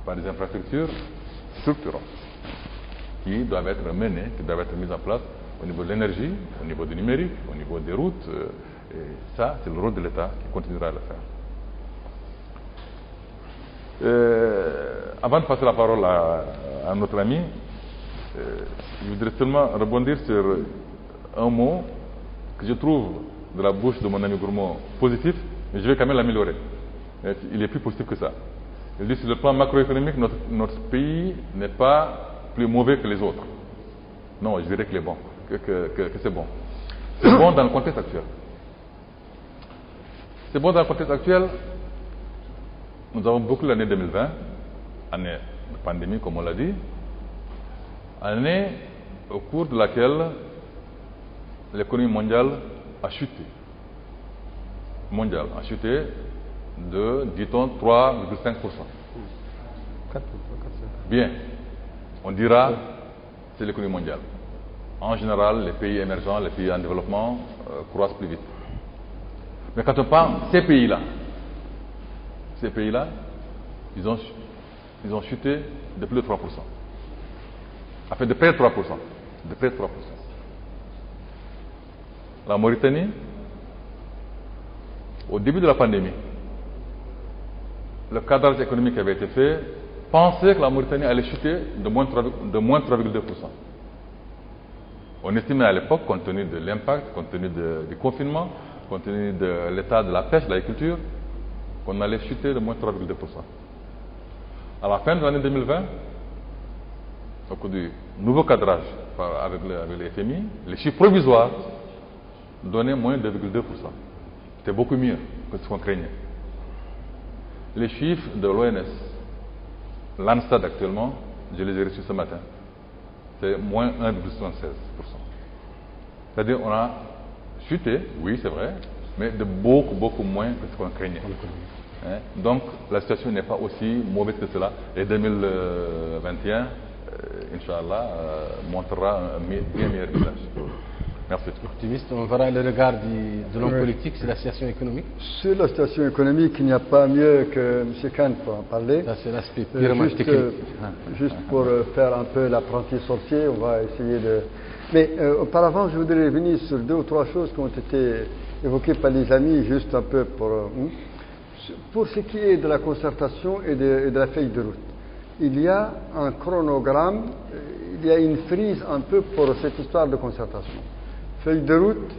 par des infrastructures structurantes qui doivent être menées, qui doivent être mises en place au niveau de l'énergie, au niveau du numérique, au niveau des routes. Et ça, c'est le rôle de l'État qui continuera à le faire. Avant de passer la parole à notre ami, je voudrais seulement rebondir sur un mot que je trouve de la bouche de mon ami Gourmand positif, mais je vais quand même l'améliorer. Il est plus positif que ça. Il dit sur le plan macroéconomique, notre pays n'est pas plus mauvais que les autres. Non, je dirais que c'est bon. C'est bon dans le contexte actuel. C'est bon dans le contexte actuel. Nous avons beaucoup l'année 2020, année de pandémie comme on l'a dit, année au cours de laquelle l'économie mondiale a chuté. Mondiale a chuté de, dit-on, 3,5%. Bien, on dira c'est l'économie mondiale. En général, les pays émergents, les pays en développement croissent plus vite. Mais quand on parle ces pays-là, ils ont chuté de plus de 3%. Enfin, de près de 3%. De près de 3%. La Mauritanie, au début de la pandémie, le cadrage économique qui avait été fait pensait que la Mauritanie allait chuter de moins 3,2%. On estimait à l'époque, compte tenu de l'impact, compte tenu du confinement, compte tenu de l'état de la pêche, de l'agriculture, qu'on allait chuter de moins 3,2%. À la fin de l'année 2020, au cours du nouveau cadrage avec le FMI, les chiffres provisoires donnaient moins 2,2%. C'était beaucoup mieux que ce qu'on craignait. Les chiffres de l'ONS, l'ANSTAD actuellement, je les ai reçus ce matin, c'est moins 1,76%. C'est-à-dire on a chuté, oui c'est vrai, mais de beaucoup moins que ce qu'on craignait. Hein? Donc la situation n'est pas aussi mauvaise que cela. Et 2021, Inch'Allah, montrera un bien meilleur visage. Merci. Optimiste, on verra le regard de l'homme politique sur la situation économique. Sur la situation économique, il n'y a pas mieux que M. Khan pour en parler. Ça, c'est l'aspect purement technique. Juste pour faire un peu l'apprenti sorcier, on va essayer de... Mais auparavant, je voudrais revenir sur 2 ou 3 choses qui ont été évoquées par les amis, juste un peu pour ce qui est de la concertation et de la feuille de route. Il y a un chronogramme, il y a une frise un peu pour cette histoire de concertation. Feuille de route,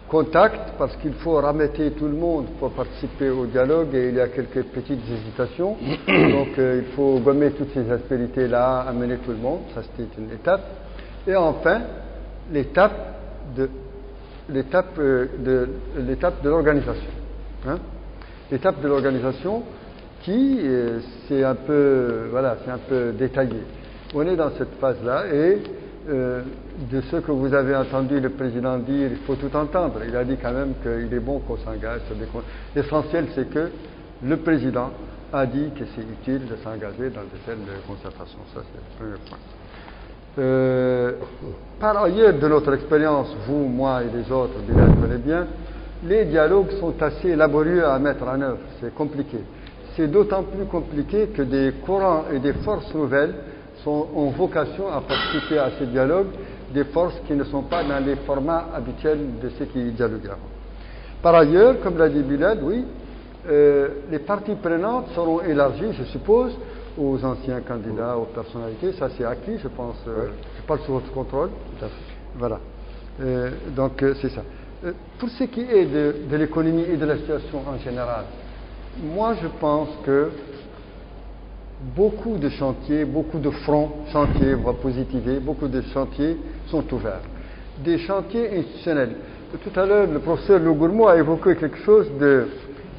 contact, parce qu'il faut rameter tout le monde pour participer au dialogue et il y a quelques petites hésitations. Donc il faut gommer toutes ces aspérités-là, amener tout le monde, ça c'était une étape. Et enfin, l'étape de l'étape de l'organisation. Hein? L'étape de l'organisation qui, c'est un peu détaillé. On est dans cette phase-là et de ce que vous avez entendu le président dire, il faut tout entendre. Il a dit quand même qu'il est bon qu'on s'engage sur des concertations. L'essentiel, c'est que le président a dit que c'est utile de s'engager dans de telles concertations. Ça, c'est le premier point. Par ailleurs, de notre expérience, vous, moi et les autres, Bilal connaît bien, les dialogues sont assez laborieux à mettre en œuvre. C'est compliqué. C'est d'autant plus compliqué que des courants et des forces nouvelles ont vocation à participer à ces dialogues, des forces qui ne sont pas dans les formats habituels de ceux qui dialoguent. Par ailleurs, comme l'a dit Bilal, oui, les parties prenantes seront élargies, je suppose, aux anciens candidats, aux personnalités. Ça, c'est acquis, je pense. Je parle sous votre contrôle. Voilà. Donc, c'est ça. Pour ce qui est de l'économie et de la situation en général, moi, je pense que beaucoup de chantiers, beaucoup de fronts, chantiers, on va positiver, beaucoup de chantiers sont ouverts. Des chantiers institutionnels. Tout à l'heure, le professeur Lougourmou a évoqué quelque chose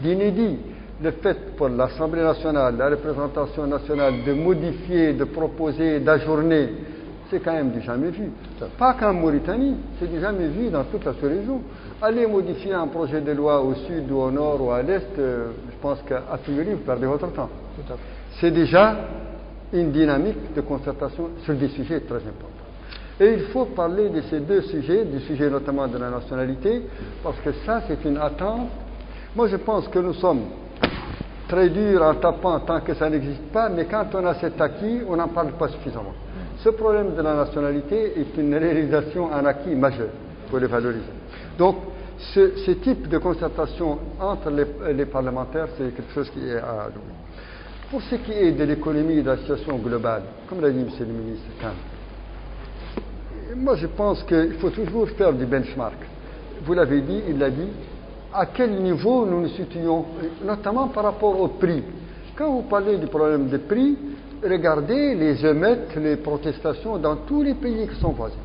d'inédit. Le fait pour l'Assemblée nationale, la représentation nationale, de modifier, de proposer, d'ajourner, c'est quand même du jamais vu. Pas qu'en Mauritanie, c'est du jamais vu dans toute la sous-région. Aller modifier un projet de loi au sud ou au nord ou à l'est, je pense qu'à priori, vous perdez votre temps. C'est déjà une dynamique de concertation sur des sujets très importants. Et il faut parler de ces deux sujets, du sujet notamment de la nationalité, parce que ça, c'est une attente. Moi, je pense que nous sommes très durs en tapant tant que ça n'existe pas, mais quand on a cet acquis, on n'en parle pas suffisamment. Ce problème de la nationalité est une réalisation, un acquis majeur pour les valoriser. Donc, ce type de concertation entre les parlementaires, c'est quelque chose qui est à louer. Pour ce qui est de l'économie et de la situation globale, comme l'a dit M. le ministre Khan, moi je pense qu'il faut toujours faire du benchmark. Vous l'avez dit, il l'a dit, à quel niveau nous nous situons, notamment par rapport au prix. Quand vous parlez du problème des prix, regardez les émeutes, les protestations dans tous les pays qui sont voisins.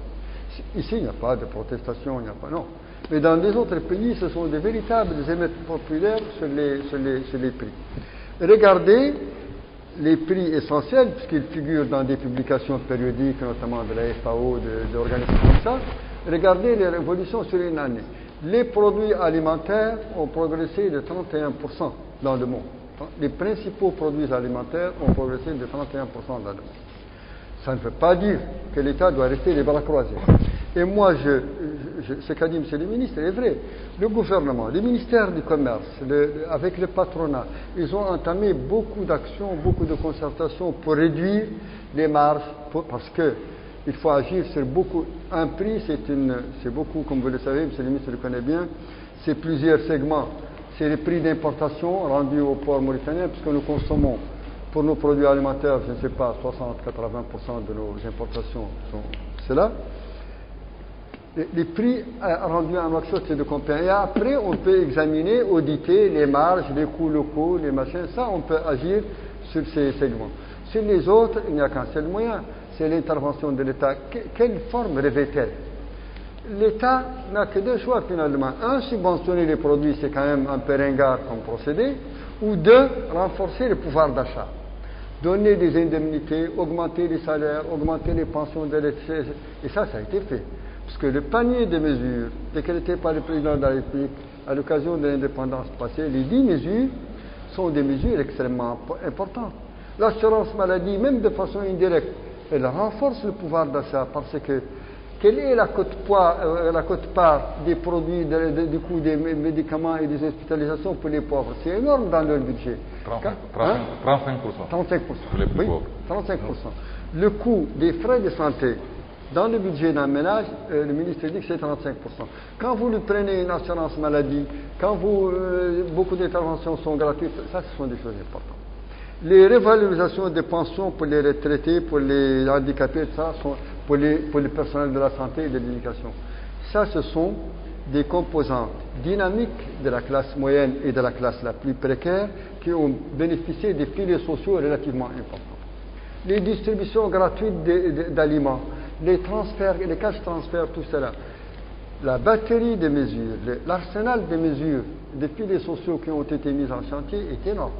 Ici, il n'y a pas de protestation, il n'y a pas, non. Mais dans les autres pays, ce sont des véritables émeutes populaires sur les prix. Regardez les prix essentiels, puisqu'ils figurent dans des publications périodiques, notamment de la FAO, d'organismes comme ça. Regardez les évolutions sur une année. Les produits alimentaires ont progressé de 31% dans le monde. Les principaux produits alimentaires ont progressé de 31% dans le monde. Ça ne veut pas dire que l'État doit rester les bras croisés. Et moi, ce qu'a dit M. le ministre est vrai. Le gouvernement, le ministère du Commerce, avec le patronat, ils ont entamé beaucoup d'actions, beaucoup de concertations pour réduire les marges, parce qu'il faut agir sur beaucoup. Un prix, c'est beaucoup, comme vous le savez, M. le ministre le connaît bien, c'est plusieurs segments. C'est les prix d'importation rendus au port mauritanien, puisque nous consommons, pour nos produits alimentaires, je ne sais pas, 60-80% de nos importations sont cela. Les prix rendus en Nouakchott, c'est de combien? Et après, on peut examiner, auditer les marges, les coûts locaux, les machins. Ça, on peut agir sur ces segments. Sur les autres, il n'y a qu'un seul moyen, c'est l'intervention de l'État. Quelle forme revêt-elle? L'État n'a que deux choix finalement. Un, subventionner les produits, c'est quand même un peu ringard comme procédé. Ou deux, renforcer le pouvoir d'achat. Donner des indemnités, augmenter les salaires, augmenter les pensions de l'État. Et ça a été fait. Parce que le panier de mesures décrétées par le président de la République à l'occasion de l'indépendance passée, les 10 mesures sont des mesures extrêmement importantes. L'assurance maladie, même de façon indirecte, elle renforce le pouvoir d'achat parce que quelle est la quote-part des produits, du coût des médicaments et des hospitalisations pour les pauvres? C'est énorme dans leur budget. 35%. 35%. Pour les plus oui, pauvres. 35%. Le coût des frais de santé dans le budget d'un ménage, le ministre dit que c'est 35%. Quand vous lui prenez une assurance maladie, quand beaucoup d'interventions sont gratuites, ça, ce sont des choses importantes. Les revalorisations des pensions pour les retraités, pour les handicapés, ça, pour le personnel de la santé et de l'éducation. Ça, ce sont des composantes dynamiques de la classe moyenne et de la classe la plus précaire qui ont bénéficié des filets sociaux relativement importants. Les distributions gratuites d'aliments, les transferts, les cash transferts, tout cela. la batterie des mesures, l'arsenal des mesures, des piliers sociaux qui ont été mis en chantier est énorme.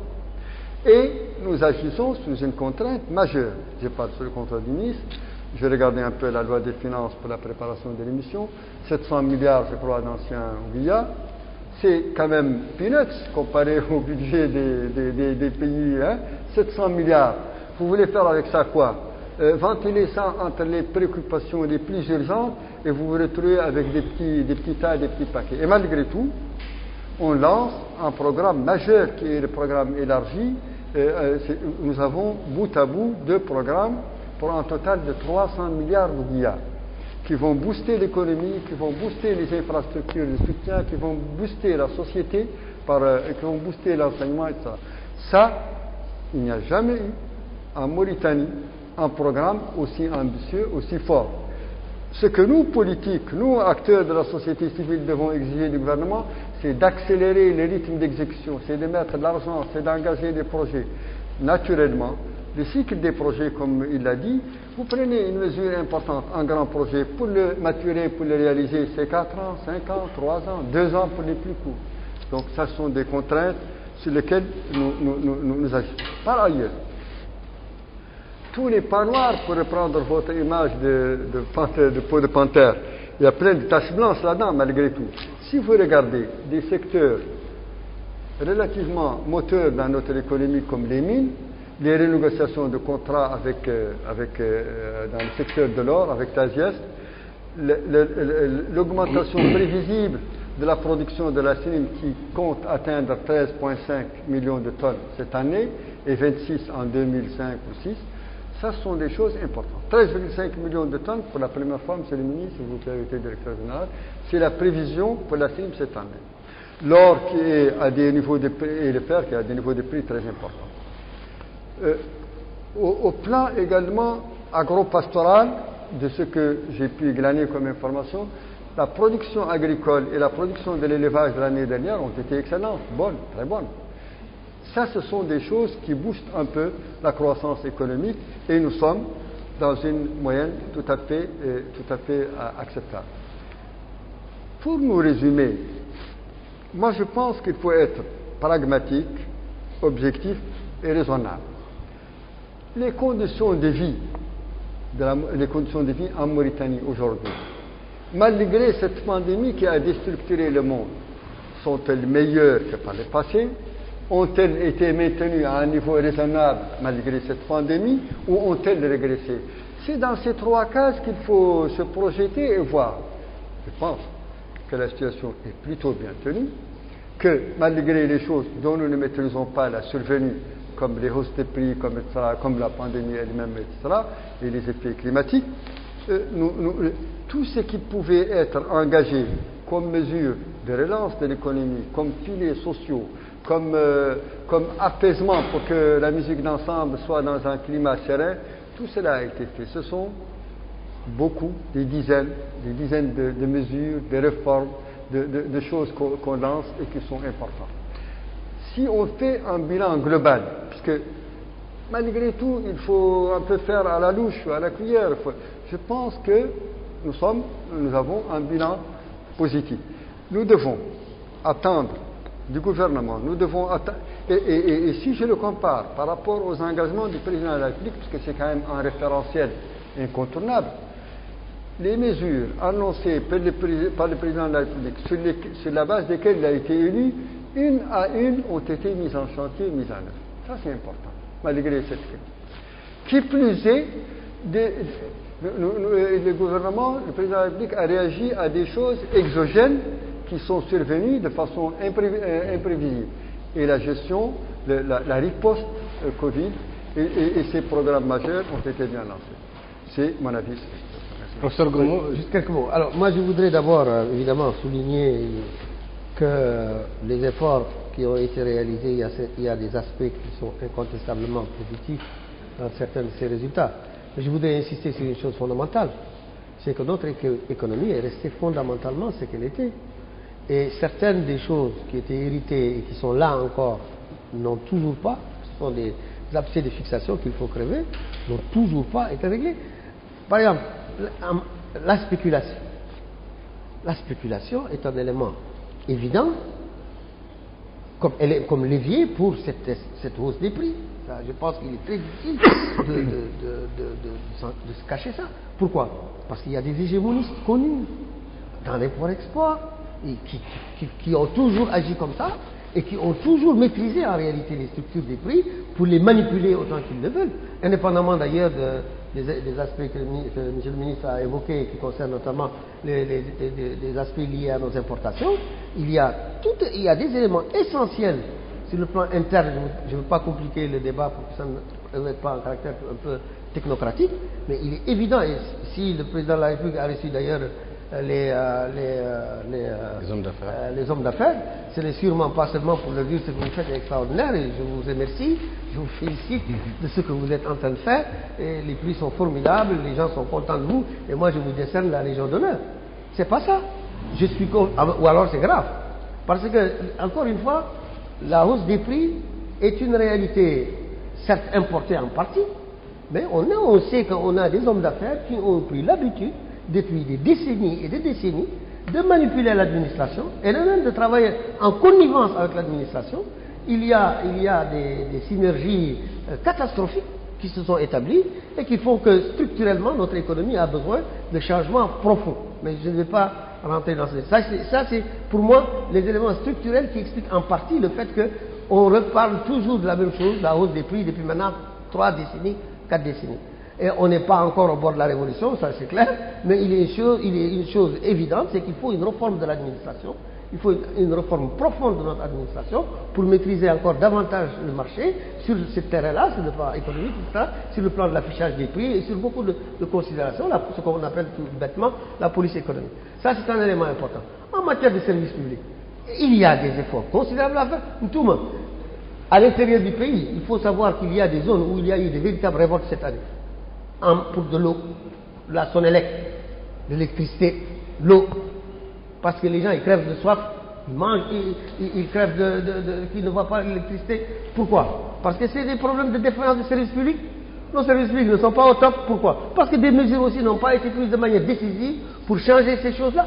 Et nous agissons sous une contrainte majeure. Je parle sur le contrat du ministre, j'ai regardé un peu la loi des finances pour la préparation de l'émission, 700 milliards, je crois, d'anciens oubliats. C'est quand même peanuts comparé au budget des pays. 700 milliards. Vous voulez faire avec ça quoi? Ventiler ça entre les préoccupations les plus urgentes et vous vous retrouvez avec des petits tas, des petits paquets. Et malgré tout, on lance un programme majeur qui est le programme élargi. Nous avons bout à bout 2 programmes pour un total de 300 milliards de guillards qui vont booster l'économie, qui vont booster les infrastructures de soutien, qui vont booster la société, qui vont booster l'enseignement, etc. Ça, il n'y a jamais eu en Mauritanie un programme aussi ambitieux, aussi fort. Ce que nous, politiques, nous, acteurs de la société civile, devons exiger du gouvernement, c'est d'accélérer le rythme d'exécution, c'est de mettre de l'argent, c'est d'engager des projets. Naturellement, le cycle des projets, comme il l'a dit, vous prenez une mesure importante, un grand projet, pour le maturer, pour le réaliser, c'est 4 ans, 5 ans, 3 ans, 2 ans pour les plus courts. Donc, ça sont des contraintes sur lesquelles nous agissons. Par ailleurs, tous les panoirs, pour reprendre votre image de peau de panthère, il y a plein de taches blanches là-dedans, malgré tout. Si vous regardez des secteurs relativement moteurs dans notre économie comme les mines, les renégociations de contrats dans le secteur de l'or, avec Taziest, l'augmentation prévisible de la production de la Chine qui compte atteindre 13,5 millions de tonnes cette année et 26 en 2005 ou 6, ça sont des choses importantes. 13,5 millions de tonnes pour la première fois, M. le ministre, vous qui avez été directeur général, c'est la prévision pour la Chine cette année. L'or qui est à des niveaux de prix et le fer qui est à des niveaux de prix très importants. Au plan également agropastoral, de ce que j'ai pu glaner comme information, la production agricole et la production de l'élevage de l'année dernière ont été excellentes, bonnes, très bonnes. Ça, ce sont des choses qui boostent un peu la croissance économique et nous sommes dans une moyenne tout à fait acceptable. Pour nous résumer, moi je pense qu'il faut être pragmatique, objectif et raisonnable. Les conditions de vie en Mauritanie aujourd'hui, malgré cette pandémie qui a déstructuré le monde, sont-elles meilleures que par le passé? Ont-elles été maintenues à un niveau raisonnable malgré cette pandémie ou ont-elles régressé? C'est dans ces 3 cases qu'il faut se projeter et voir. Je pense que la situation est plutôt bien tenue, que malgré les choses dont nous ne maîtrisons pas la survenue, comme les hausses de prix, comme la pandémie elle-même, etc., et les effets climatiques, tout ce qui pouvait être engagé comme mesure de relance de l'économie, comme piliers sociaux, comme apaisement pour que la musique d'ensemble soit dans un climat serein, tout cela a été fait. Ce sont des dizaines de mesures, de réformes, de choses qu'on lance et qui sont importantes. Si on fait un bilan global, puisque malgré tout, il faut un peu faire à la louche, à la cuillère, je pense que nous avons un bilan positif. Nous devons attendre du gouvernement, et si je le compare par rapport aux engagements du président de la République, puisque c'est quand même un référentiel incontournable, les mesures annoncées par le président de la République, sur la base desquelles il a été élu, une à une ont été mises en chantier, mises en œuvre. Ça c'est important, malgré cette crise. Qui plus est, le gouvernement, le président de la République a réagi à des choses exogènes qui sont survenues de façon imprévisible. Et la gestion, la riposte Covid et ces programmes majeurs ont été bien lancés. C'est mon avis. Professeur Gomo, juste quelques mots. Alors, moi, je voudrais d'abord, évidemment, souligner que les efforts qui ont été réalisés, il y a des aspects qui sont incontestablement positifs dans certains de ces résultats. Mais je voudrais insister sur une chose fondamentale, c'est que notre économie est restée fondamentalement ce qu'elle était. Et certaines des choses qui étaient héritées et qui sont là encore n'ont toujours pas, ce sont des abcès de fixation qu'il faut crever, n'ont toujours pas été réglés. Par exemple, la spéculation. la spéculation est un élément évident comme levier pour cette hausse des prix. Ça, je pense qu'il est très difficile de se cacher ça. Pourquoi? Parce qu'il y a des hégémonistes connus dans l'import-export qui ont toujours agi comme ça et qui ont toujours maîtrisé en réalité les structures des prix pour les manipuler autant qu'ils le veulent, indépendamment d'ailleurs des aspects que M. le ministre a évoqués qui concernent notamment les aspects liés à nos importations. Il y a des éléments essentiels sur le plan interne. Je ne veux pas compliquer le débat pour que ça ne mette pas un caractère un peu technocratique, mais il est évident, et si le président de la République a reçu d'ailleurs les hommes d'affaires, ce n'est sûrement pas seulement pour leur dire ce que vous faites est extraordinaire, et je vous remercie, je vous félicite de ce que vous êtes en train de faire, et les prix sont formidables, les gens sont contents de vous, et moi je vous décerne la Légion d'honneur. C'est pas ça. Ou alors c'est grave. Parce que, encore une fois, la hausse des prix est une réalité, certes importée en partie, mais on sait qu'on a des hommes d'affaires qui ont pris l'habitude, depuis des décennies et des décennies, de manipuler l'administration et même de travailler en connivence avec l'administration. Il y a des synergies catastrophiques qui se sont établies et qui font que structurellement notre économie a besoin de changements profonds. Mais je ne vais pas rentrer dans ça, c'est pour moi les éléments structurels qui expliquent en partie le fait qu'on reparle toujours de la même chose, la hausse des prix depuis maintenant 3 décennies, 4 décennies. Et on n'est pas encore au bord de la révolution, ça c'est clair, mais il est une chose évidente, c'est qu'il faut une réforme de l'administration, il faut une réforme profonde de notre administration pour maîtriser encore davantage le marché sur ce terrain-là, sur le plan économique, etc., sur le plan de l'affichage des prix et sur beaucoup de considérations, ce qu'on appelle tout bêtement la police économique. Ça c'est un élément important. En matière de services publics, il y a des efforts considérables à faire. Tout le monde. À l'intérieur du pays, il faut savoir qu'il y a des zones où il y a eu de véritables révoltes cette année. Pour de l'eau, la Sonélec, l'électricité, l'eau, parce que les gens ils crèvent de soif, ils mangent, ils crèvent qu'ils ne voient pas l'électricité. Pourquoi? Parce que c'est des problèmes de défaillance des services publics. Nos services publics ne sont pas au top. Pourquoi? Parce que des mesures aussi n'ont pas été prises de manière décisive pour changer ces choses-là.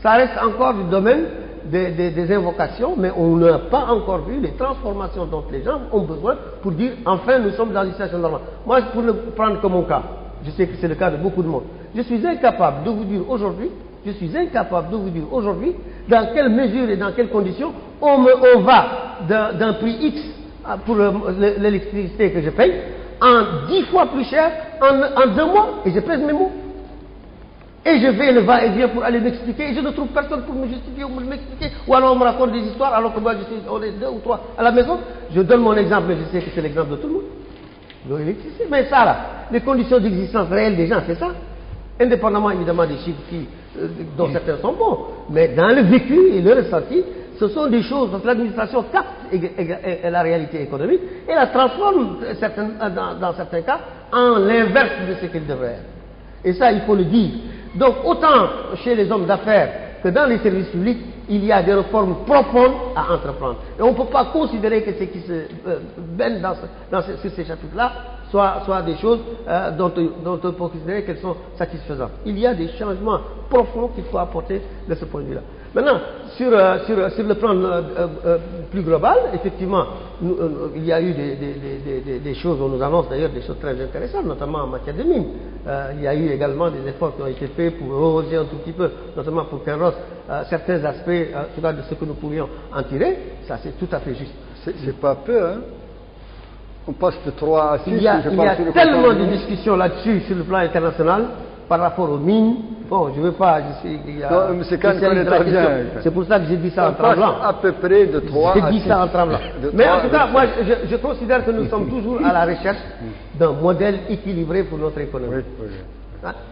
Ça reste encore du domaine des invocations, mais on n'a pas encore vu les transformations dont les gens ont besoin pour dire enfin nous sommes dans une situation normale. Moi, pour le prendre comme mon cas, je sais que c'est le cas de beaucoup de monde, je suis incapable de vous dire aujourd'hui, dans quelle mesure et dans quelles conditions on va d'un prix X pour l'électricité que je paye en 10 fois plus cher en 2 mois, et je pèse mes mots. Et je vais le va-et-vient pour aller m'expliquer, et je ne trouve personne pour me justifier ou me m'expliquer, ou alors on me raconte des histoires alors que moi on est 2 ou 3 à la maison. Je donne mon exemple, mais je sais que c'est l'exemple de tout le monde. L'électricité, mais ça là, les conditions d'existence réelles des gens, c'est ça. Indépendamment évidemment des chiffres dont certains sont bons, mais dans le vécu et le ressenti, ce sont des choses dont l'administration capte la réalité économique et la transforme dans certains cas en l'inverse de ce qu'elle devrait être. Et ça, il faut le dire. Donc, autant chez les hommes d'affaires que dans les services publics, il y a des réformes profondes à entreprendre. Et on ne peut pas considérer que ce qui se baigne sur ces chapitres-là soit des choses dont on peut considérer qu'elles sont satisfaisantes. Il y a des changements profonds qu'il faut apporter de ce point de vue-là. Maintenant, sur le plan plus global, effectivement, il y a eu des choses, on nous annonce d'ailleurs des choses très intéressantes, notamment en matière de mines. Il y a eu également des efforts qui ont été faits pour rehausser un tout petit peu, notamment pour Kenros, certains aspects en tout cas, de ce que nous pouvions en tirer. Ça, c'est tout à fait juste. C'est pas peu, hein. On passe de 3 à 6. Il y a tellement de discussions là-dessus sur le plan international par rapport aux mines. Bon, je ne veux pas. C'est pour ça que j'ai dit ça en tremblant. À peu près de 3 à 6. J'ai dit ça en tremblant. Mais en tout cas, moi, je considère que nous sommes toujours à la recherche d'un modèle équilibré pour notre économie. Oui.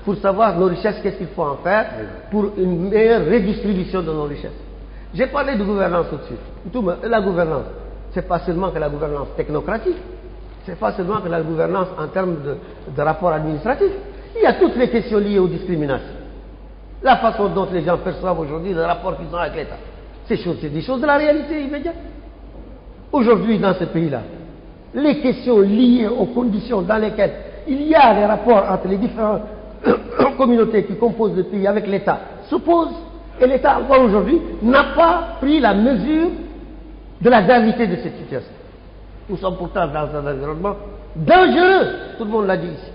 Pour savoir nos richesses, qu'est-ce qu'il faut en faire pour une meilleure redistribution de nos richesses. J'ai parlé de gouvernance au-dessus. La gouvernance, ce n'est pas seulement que la gouvernance technocratique, ce n'est pas seulement que la gouvernance en termes de rapport administratif. Il y a toutes les questions liées aux discriminations. La façon dont les gens perçoivent aujourd'hui le rapport qu'ils ont avec l'État. C'est des choses de la réalité immédiate. Aujourd'hui, dans ce pays-là, les questions liées aux conditions dans lesquelles il y a des rapports entre les différentes communautés qui composent le pays avec l'État se posent. Et l'État, encore aujourd'hui, n'a pas pris la mesure de la gravité de cette situation. Nous sommes pourtant dans un environnement dangereux, tout le monde l'a dit ici.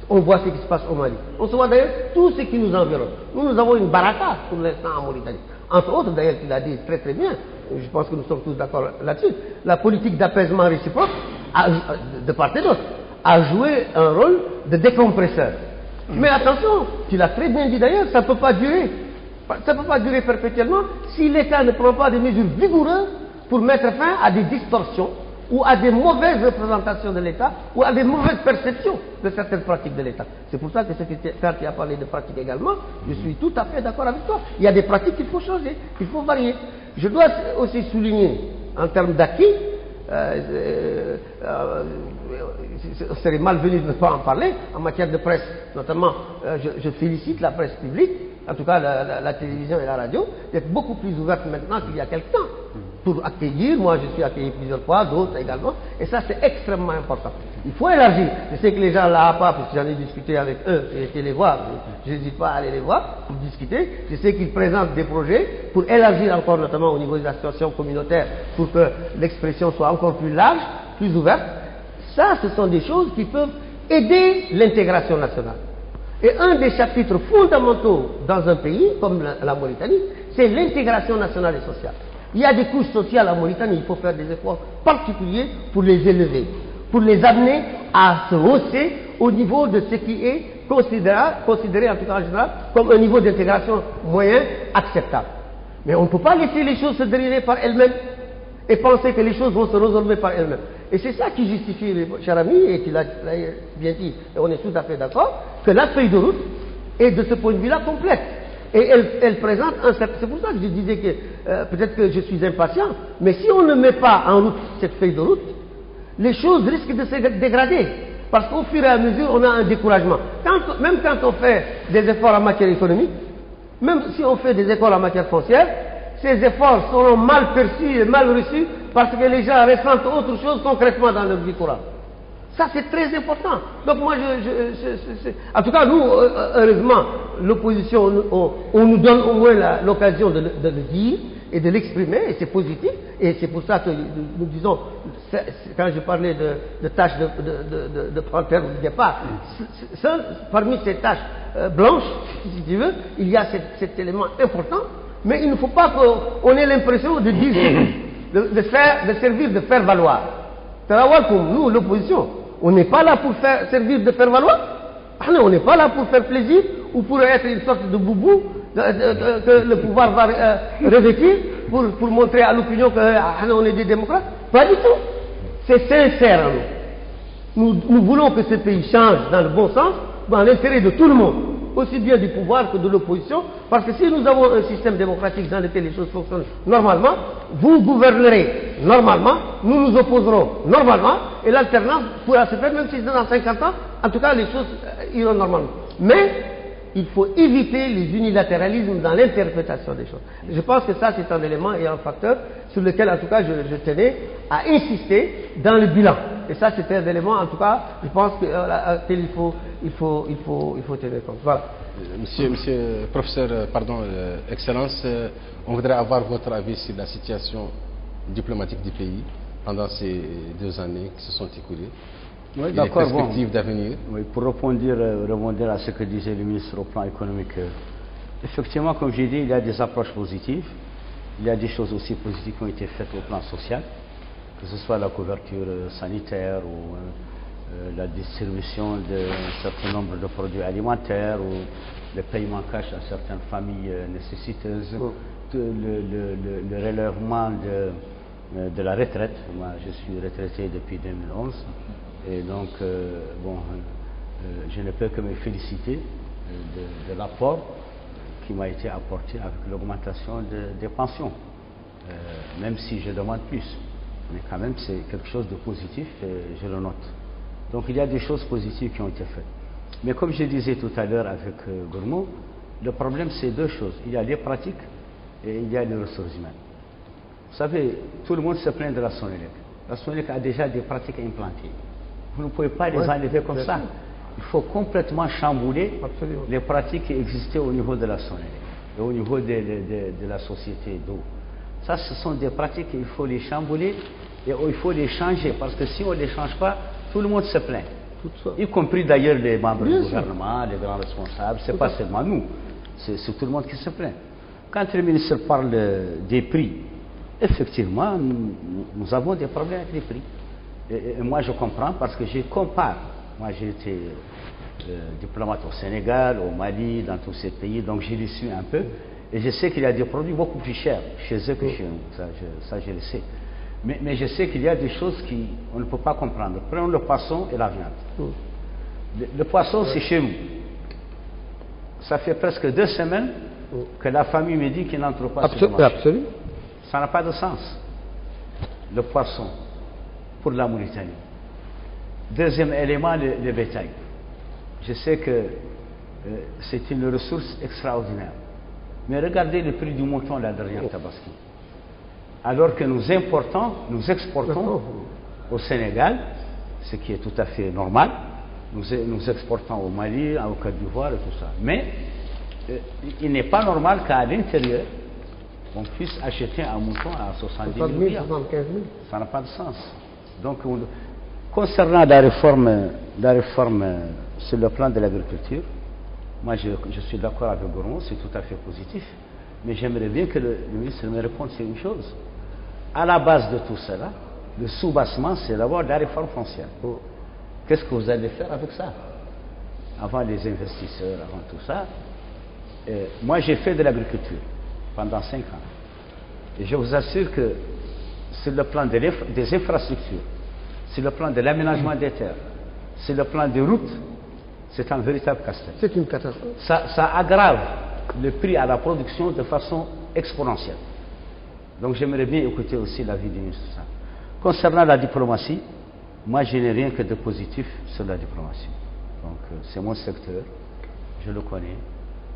On voit ce qui se passe au Mali. On se voit d'ailleurs tout ce qui nous environne. Nous avons une baraka pour l'instant en Mauritanie. Entre autres, d'ailleurs, tu l'as dit très très bien, je pense que nous sommes tous d'accord là-dessus, la politique d'apaisement réciproque, de part et d'autre, a joué un rôle de décompresseur. Mais attention, tu l'as très bien dit d'ailleurs, ça ne peut pas durer. Ça ne peut pas durer perpétuellement si l'État ne prend pas des mesures vigoureuses pour mettre fin à des distorsions ou à des mauvaises représentations de l'État ou à des mauvaises perceptions de certaines pratiques de l'État. C'est pour ça que quand tu as parlé de pratiques également, je suis tout à fait d'accord avec toi. Il y a des pratiques qu'il faut changer, qu'il faut varier. Je dois aussi souligner, en termes d'acquis, ce serait malvenu de ne pas en parler, en matière de presse, notamment, je félicite la presse publique, en tout cas la télévision et la radio, d'être beaucoup plus ouverte maintenant qu'il y a quelque temps, pour accueillir. Moi je suis accueilli plusieurs fois, d'autres également, et ça c'est extrêmement important. Il faut élargir. Je sais que les gens là pas, parce que j'en ai discuté avec eux, j'ai été les voir, je n'hésite pas à aller les voir pour discuter. Je sais qu'ils présentent des projets pour élargir encore, notamment au niveau des associations communautaires, pour que l'expression soit encore plus large, plus ouverte. Ça, ce sont des choses qui peuvent aider l'intégration nationale. Et un des chapitres fondamentaux dans un pays comme la Mauritanie, c'est l'intégration nationale et sociale. Il y a des couches sociales en Mauritanie, il faut faire des efforts particuliers pour les élever, pour les amener à se hausser au niveau de ce qui est considéré en tout cas en général comme un niveau d'intégration moyen acceptable. Mais on ne peut pas laisser les choses se dériver par elles-mêmes et penser que les choses vont se résolver par elles-mêmes. Et c'est ça qui justifie, cher ami, et tu l'as bien dit, et on est tout à fait d'accord, que la feuille de route est de ce point de vue-là complète. Et elle présente un certain... C'est pour ça que je disais que peut-être que je suis impatient, mais si on ne met pas en route cette feuille de route, les choses risquent de se dégrader. Parce qu'au fur et à mesure, on a un découragement. Même quand on fait des efforts en matière économique, même si on fait des efforts en matière foncière, ces efforts seront mal perçus et mal reçus parce que les gens ressentent autre chose concrètement dans leur vie courante. Ça, c'est très important. Donc moi, en tout cas, nous, heureusement, l'opposition, on nous donne au moins l'occasion de le dire et de l'exprimer, et c'est positif. Et c'est pour ça que nous disons, quand je parlais de tâches de panthère au départ, parmi ces tâches blanches, si tu veux, il y a cet élément important. Mais il ne faut pas qu'on ait l'impression de dire, de servir de faire valoir. Pour nous, l'opposition, on n'est pas là pour servir de faire valoir. On n'est pas là pour faire plaisir ou pour être une sorte de boubou que le pouvoir va revêtir pour montrer à l'opinion qu'on est des démocrates. Pas du tout. C'est sincère en nous. Nous voulons que ce pays change dans le bon sens, dans l'intérêt de tout le monde, aussi bien du pouvoir que de l'opposition, parce que si nous avons un système démocratique dans lequel les choses fonctionnent normalement, vous gouvernerez normalement, nous nous opposerons normalement, et l'alternance pourra se faire même si c'est dans 50 ans, en tout cas les choses iront normalement. Mais il faut éviter les unilatéralismes dans l'interprétation des choses. Je pense que ça c'est un élément et un facteur sur lequel en tout cas je tenais à insister dans le bilan. Et ça c'est un élément en tout cas, je pense qu'il il faut tenir compte. Voilà. Monsieur professeur, Excellence, on voudrait avoir votre avis sur la situation diplomatique du pays pendant ces 2 années qui se sont écoulées. Oui, les perspectives d'avenir. Oui, pour rebondir à ce que disait le ministre au plan économique, effectivement, comme j'ai dit, il y a des approches positives, il y a des choses aussi positives qui ont été faites au plan social, que ce soit la couverture sanitaire ou la distribution d'un certain nombre de produits alimentaires ou le paiement cash à certaines familles nécessiteuses, le relèvement de la retraite. Moi, je suis retraité depuis 2011. Et donc, je ne peux que me féliciter de l'apport qui m'a été apporté avec l'augmentation des pensions, même si je demande plus. Mais quand même, c'est quelque chose de positif et je le note. Donc, il y a des choses positives qui ont été faites. Mais comme je disais tout à l'heure avec Gourmand, le problème, c'est 2 choses. Il y a les pratiques et il y a les ressources humaines. Vous savez, tout le monde se plaint de la Sonélec. La Sonélec a déjà des pratiques implantées. Vous ne pouvez pas les enlever comme ça. Il faut complètement chambouler les pratiques qui existaient au niveau de la Sonélec. et au niveau de la société d'eau. Ça, ce sont des pratiques, il faut les chambouler et il faut les changer, parce que si on ne les change pas, tout le monde se plaint. Y compris d'ailleurs les membres du gouvernement, les grands responsables, ce n'est pas seulement nous, c'est tout le monde qui se plaint. Quand le ministre parle des prix, effectivement, nous avons des problèmes avec les prix. Et moi, je comprends parce que je compare. Moi, j'ai été diplomate au Sénégal, au Mali, dans tous ces pays, donc je les suis un peu. Et je sais qu'il y a des produits beaucoup plus chers chez eux que chez nous. Ça, je le sais. Mais je sais qu'il y a des choses qu'on ne peut pas comprendre. Prenons le poisson et la viande. Le poisson, c'est chez nous. Ça fait presque 2 semaines que la famille me dit qu'il n'entre pas sur le marché. Absolument. Ça n'a pas de sens. Le poisson pour la Mauritanie. Deuxième élément, le bétail. Je sais que c'est une ressource extraordinaire. Mais regardez le prix du mouton la dernière Tabaski. Alors que nous exportons au Sénégal, ce qui est tout à fait normal, nous exportons au Mali, au Côte d'Ivoire et tout ça. Mais il n'est pas normal qu'à l'intérieur, on puisse acheter un mouton à 70 000 milliards. Ça n'a pas de sens. Donc, concernant la réforme sur le plan de l'agriculture, moi je suis d'accord avec Goron, c'est tout à fait positif. Mais j'aimerais bien que le ministre me réponde sur une chose. À la base de tout cela, le sous-bassement, c'est d'abord la réforme foncière. Qu'est-ce que vous allez faire avec ça? Avant les investisseurs, avant tout ça. Moi, j'ai fait de l'agriculture pendant 5 ans. Et je vous assure que sur le plan des infrastructures, sur le plan de l'aménagement des terres, sur le plan des routes, c'est un véritable casse-tête. C'est une catastrophe. Ça aggrave le prix à la production de façon exponentielle. Donc j'aimerais bien écouter aussi l'avis du ministre. Concernant la diplomatie, moi je n'ai rien que de positif sur la diplomatie. Donc c'est mon secteur, je le connais.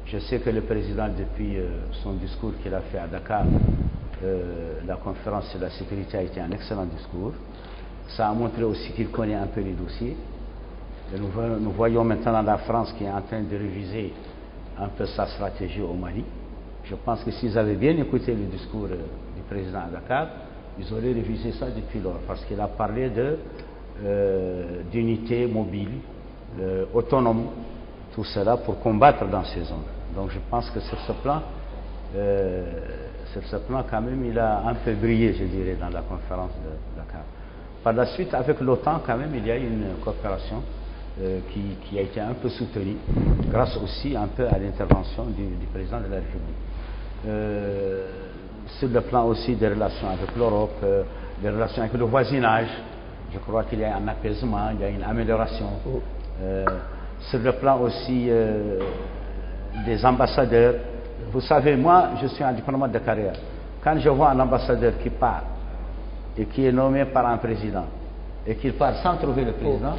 Je sais que le président, depuis son discours qu'il a fait à Dakar, la conférence sur la sécurité a été un excellent discours. Ça a montré aussi qu'il connaît un peu les dossiers. Et nous voyons maintenant la France qui est en train de réviser un peu sa stratégie au Mali. Je pense que s'ils avaient bien écouté le discours du président à Dakar, ils auraient révisé ça depuis lors, parce qu'il a parlé d'unités mobiles, autonomes, tout cela pour combattre dans ces zones. Donc je pense que sur ce plan, quand même, il a un peu brillé, je dirais, dans la conférence de Dakar. Par la suite, avec l'OTAN, quand même, il y a une coopération qui a été un peu soutenue, grâce aussi un peu à l'intervention du président de la République. Sur le plan aussi des relations avec l'Europe, des relations avec le voisinage, je crois qu'il y a un apaisement, il y a une amélioration. Sur le plan aussi des ambassadeurs, vous savez, moi, je suis un diplomate de carrière. Quand je vois un ambassadeur qui part et qui est nommé par un président et qu'il part sans trouver le président,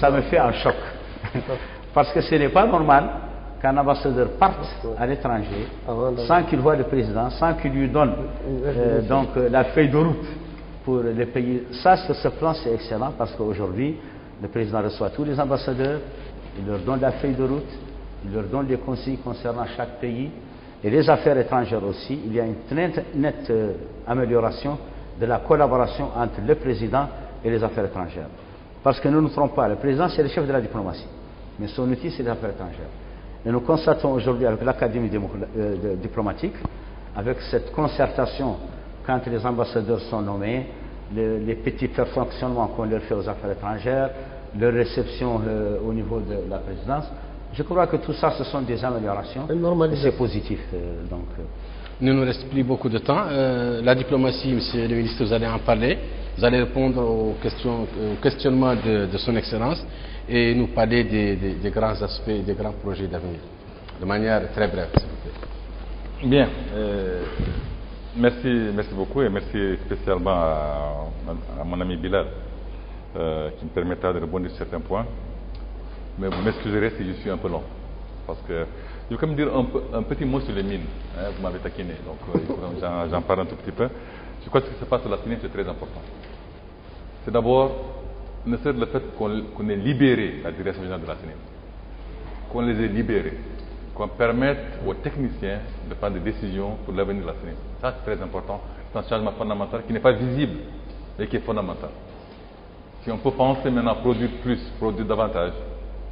ça me fait un choc. Parce que ce n'est pas normal qu'un ambassadeur parte à l'étranger sans qu'il voie le président, sans qu'il lui donne donc la feuille de route pour les pays. Ça, sur ce plan, c'est excellent parce qu'aujourd'hui, le président reçoit tous les ambassadeurs, il leur donne la feuille de route, il leur donne des conseils concernant chaque pays et les affaires étrangères aussi. Il y a une nette amélioration de la collaboration entre le président et les affaires étrangères. Parce que ne nous trompons pas, le président c'est le chef de la diplomatie, mais son outil c'est les affaires étrangères. Et nous constatons aujourd'hui avec l'académie diplomatique, avec cette concertation quand les ambassadeurs sont nommés, les petits perfectionnements qu'on leur fait aux affaires étrangères, leur réception au niveau de la présidence, je crois que tout ça ce sont des améliorations et c'est positif. Il ne nous reste plus beaucoup de temps. La diplomatie, monsieur le ministre, vous allez en parler. Vous allez répondre aux questionnements de son Excellence et nous parler des grands aspects, des grands projets d'avenir. De manière très brève, s'il vous plaît. Bien. Merci beaucoup et merci spécialement à mon ami Bilal qui me permettra de rebondir sur certains points. Mais vous m'excuserez si je suis un peu long. Parce que je vais quand même dire un petit mot sur les mines. Hein, vous m'avez taquiné, donc j'en parle un tout petit peu. Je crois que ce qui se passe sur la Sénine, c'est très important. C'est d'abord, ne serait le fait qu'on ait libéré la direction générale de la Sénine, qu'on les ait libérés, qu'on permette aux techniciens de prendre des décisions pour l'avenir de la CNIL. Ça, c'est très important. C'est un changement fondamental qui n'est pas visible, mais qui est fondamental. Si on peut penser maintenant produire plus, produire davantage,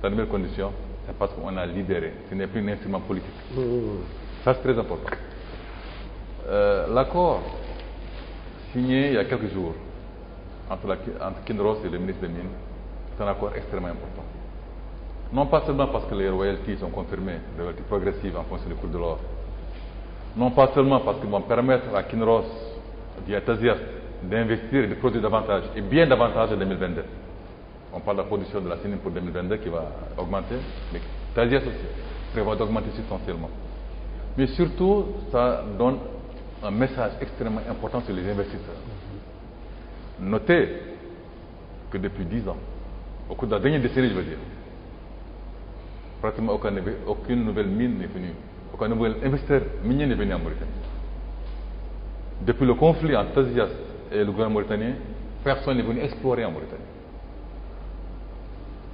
dans de meilleures conditions, c'est parce qu'on a libéré. Ce n'est plus un instrument politique. Ça, c'est très important. L'accord signé il y a quelques jours entre Kinross et le ministre des Mines, c'est un accord extrêmement important. Non pas seulement parce que les royalties sont confirmées, les royalties progressives en fonction du cours de l'or. Non pas seulement parce qu'ils vont permettre à Kinross, à Tasiast, d'investir et de produire davantage, et bien davantage en 2022. On parle de la production de la CNIL pour 2022 qui va augmenter, mais Tasiast aussi prévoit d'augmenter substantiellement. Mais surtout, ça donne un message extrêmement important sur les investisseurs. Notez que depuis 10 ans, au cours de la dernière décennie, je veux dire, pratiquement aucune nouvelle mine n'est venue, aucun nouvel investisseur minier n'est venu en Mauritanie. Depuis le conflit entre Tasiast et le gouvernement mauritanien, personne n'est venu explorer en Mauritanie.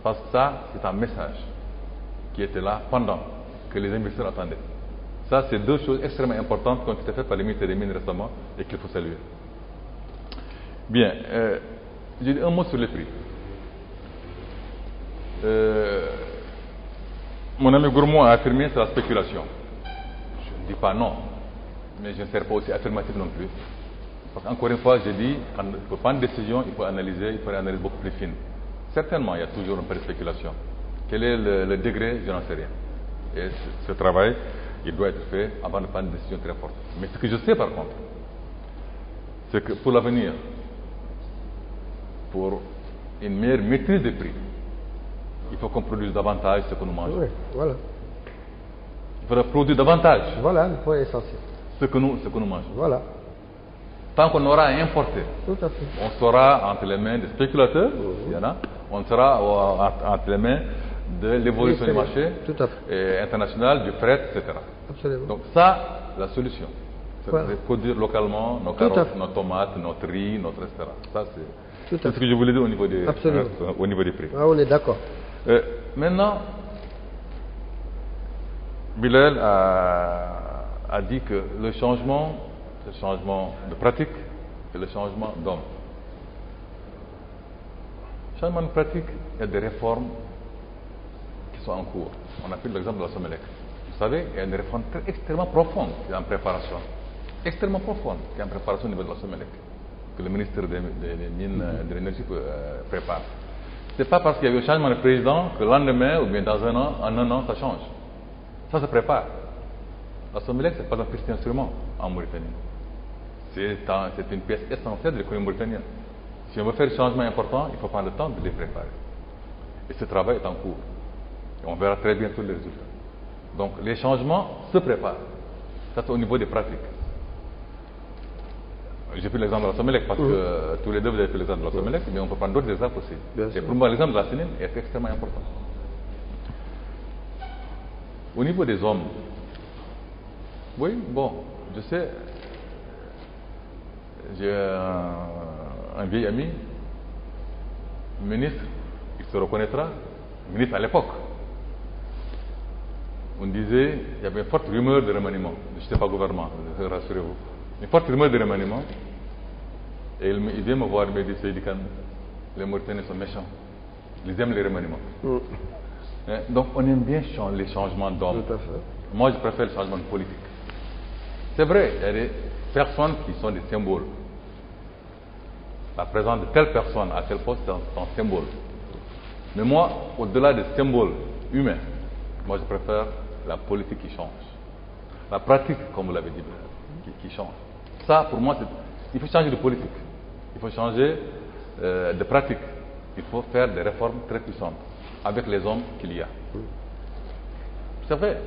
Parce que ça, c'est un message qui était là pendant que les investisseurs attendaient. Ça, c'est deux choses extrêmement importantes qui ont été faites par les ministres des Mines récemment et qu'il faut saluer. Bien, j'ai dit un mot sur les prix. Mon ami Gourmand a affirmé c'est la spéculation. Je ne dis pas non, mais je ne serai pas aussi affirmatif non plus. Parce qu'encore une fois, j'ai dit, quand il faut prendre une décision, il faut analyser, il faut une analyse beaucoup plus fine. Certainement, il y a toujours un peu de spéculation. Quel est le degré? Je n'en sais rien. Et ce travail, il doit être fait avant de prendre une décision très forte. Mais ce que je sais par contre, c'est que pour l'avenir, pour une meilleure maîtrise des prix, il faut qu'on produise davantage ce que nous mangeons. Oui, voilà. Il faudra produire davantage. Voilà le point essentiel. Ce que nous mangeons. Voilà. Tant qu'on aura à importer, Tout à fait. on sera entre les mains des spéculateurs, il y en a, on sera entre les mains de l'évolution du marché international, du fret, etc. Absolument. Donc ça, la solution, c'est Voilà. de produire localement nos carottes, nos tomates, notre riz, notre etc. Ça, c'est ce que je voulais dire au niveau des, au niveau des prix. Ah, on est d'accord. Maintenant, Bilal a dit que le changement de pratique et le changement d'homme. Changement de pratique, il y a des réformes qui sont en cours. On a pris l'exemple de la Somelec. Vous savez, il y a une réforme extrêmement profonde qui est en préparation. Extrêmement profonde qui est en préparation au niveau de la Somelec. Que le ministre des Mines de l'Énergie prépare. Ce n'est pas parce qu'il y a eu un changement de président que le lendemain ou bien dans un an, ça change. Ça se prépare. La Somelec, ce n'est pas un petit instrument en Mauritanie. C'est une pièce essentielle de l'économie mauritanienne. Si on veut faire un changement important, il faut prendre le temps de les préparer. Et ce travail est en cours. Et on verra très bientôt les résultats. Donc les changements se préparent. Ça, c'est au niveau des pratiques. J'ai pris l'exemple de la Somelec parce que tous les deux vous avez pris l'exemple de la Somelec, mais on peut prendre d'autres exemples aussi. Et pour moi, l'exemple de la CNIL est extrêmement important. Au niveau des hommes, oui, bon, je sais, j'ai un vieil ami, ministre, il se reconnaîtra, ministre à l'époque. On disait, il y avait une forte rumeur de remaniement. Je n'étais pas gouvernement, rassurez-vous. Une forte rumeur de remaniement. Et il vient me voir, il me dit, Seydi Kane, les Mauritaniens sont méchants. Ils aiment les remaniements. Donc on aime bien les changements d'hommes. Moi je préfère le changement de politique. C'est vrai, il y a des personnes qui sont des symboles. La présence de telle personne à tel poste, c'est un symbole. Mais moi, au-delà des symboles humains, moi je préfère la politique qui change. La pratique, comme vous l'avez dit, qui change. Ça, pour moi, il faut changer de politique. Il faut changer de pratique. Il faut faire des réformes très puissantes avec les hommes qu'il y a. C'est vrai,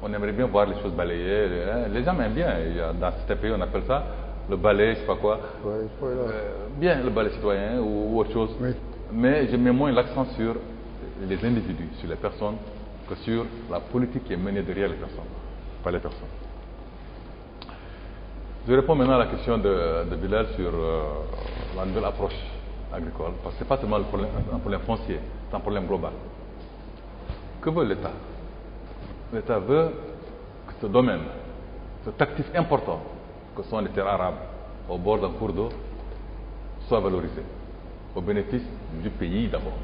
on aimerait bien voir les choses balayées. Les gens aiment bien. Dans certains pays, on appelle ça le balai, je ne sais pas quoi. Bien, le balai citoyen ou autre chose. Oui. Mais je mets moins l'accent sur les individus, sur les personnes, que sur la politique qui est menée derrière les personnes, par les personnes. Je réponds maintenant à la question de Bilal sur la nouvelle approche agricole, parce que ce n'est pas seulement un problème foncier, c'est un problème global. Que veut l'État? l'État veut que ce domaine, cet actif important, que sont les terres arabes au bord d'un cours d'eau, soit valorisé au bénéfice du pays d'abord,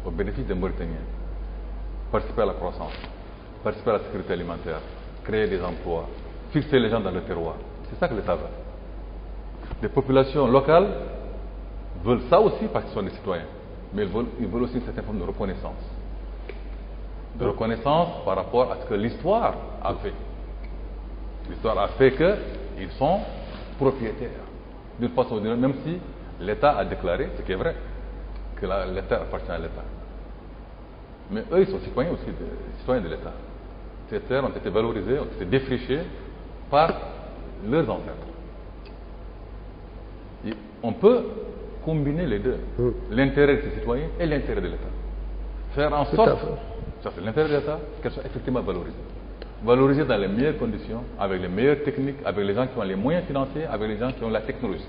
au bénéfice des Mauritaniens. Participer à la croissance, participer à la sécurité alimentaire, créer des emplois, fixer les gens dans le terroir. C'est ça que l'État veut. Les populations locales veulent ça aussi parce qu'ils sont des citoyens, mais ils veulent aussi une certaine forme de reconnaissance. De reconnaissance par rapport à ce que l'histoire a fait. L'histoire a fait qu'ils sont propriétaires, d'une façon ou d'une autre, même si l'État a déclaré, ce qui est vrai, que l'État appartient à l'État. Mais eux, ils sont citoyens aussi, citoyens de l'État. Ces terres ont été valorisées, ont été défrichées par leurs ancêtres. Et on peut combiner les deux, l'intérêt de ces citoyens et l'intérêt de l'État. Faire en sorte, ça c'est l'intérêt de l'État, qu'elles soient effectivement valorisées. Valorisées dans les meilleures conditions, avec les meilleures techniques, avec les gens qui ont les moyens financiers, avec les gens qui ont la technologie.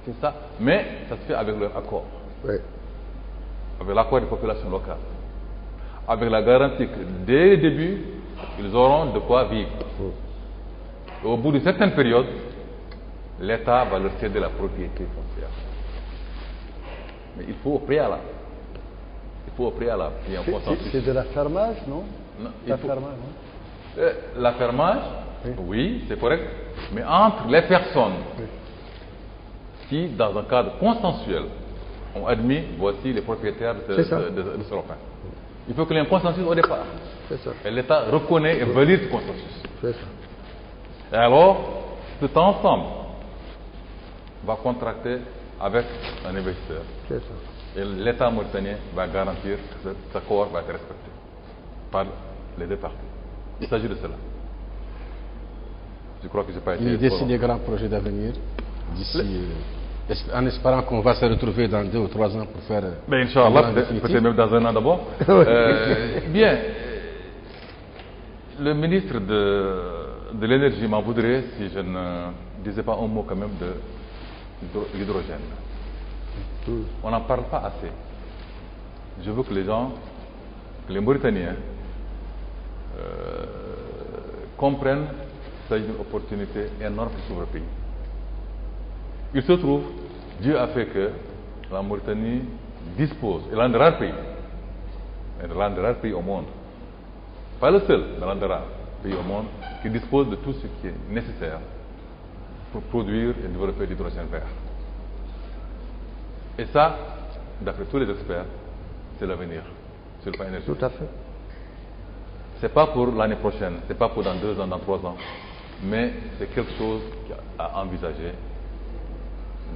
C'est ça. Mais ça se fait avec leur accord. Oui. Avec l'accord des populations locales. Avec la garantie que dès le début, ils auront de quoi vivre. Et au bout d'une certaine période, l'État va leur céder la propriété foncière. Mais il faut au préalable. Il faut au préalable. Il y a un consensus. C'est de l'affermage, non? Non, L'affermage, non? L'affermage, oui, c'est correct. Mais entre les personnes qui, dans un cadre consensuel, ont admis, voici les propriétaires de ce lopin. Il faut qu'il y ait un consensus au départ. C'est ça. Et l'État reconnaît et valide ce consensus. C'est ça. Et alors, tout ensemble va contracter avec un investisseur. C'est ça. Et l'État mauritanien va garantir que cet accord va être respecté par les deux parties. Il s'agit de cela. Je crois que je n'ai pas été... Il décide des grands projets d'avenir d'ici... en espérant qu'on va se retrouver dans 2 ou 3 ans pour faire... Mais Inch'Allah, peut-être même dans 1 an d'abord. Bien, le ministre de l'énergie m'en voudrait si je ne disais pas un mot quand même de l'hydrogène. On n'en parle pas assez. Je veux que les gens, que les Mauritaniens comprennent qu'il s'agit d'une opportunité énorme pour le pays. Il se trouve, Dieu a fait que la Mauritanie dispose, et l'un des rares pays au monde, pas le seul, mais l'un des rares pays au monde, qui dispose de tout ce qui est nécessaire pour produire et développer l'hydrogène vert. Et ça, d'après tous les experts, c'est l'avenir sur le plan énergétique. Tout à fait. C'est pas pour l'année prochaine, c'est pas pour dans 2 ans, dans 3 ans, mais c'est quelque chose à envisager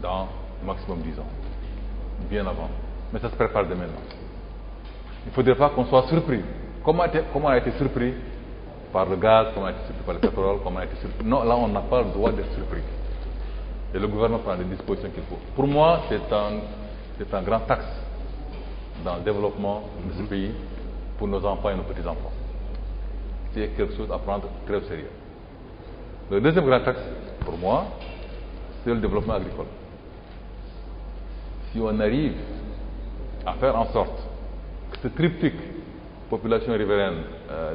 dans maximum 10 ans, bien avant. Mais ça se prépare dès maintenant. Il ne faudrait pas qu'on soit surpris. Comment on a été surpris par le gaz, comment on a été surpris par le pétrole, comment on a été surpris. Non, là on n'a pas le droit d'être surpris. Et le gouvernement prend les dispositions qu'il faut. Pour moi, c'est un grand axe dans le développement de ce pays pour nos enfants et nos petits-enfants. C'est quelque chose à prendre très au sérieux. Le deuxième grand axe, pour moi, c'est le développement agricole. Si on arrive à faire en sorte que ce triptyque, population riveraine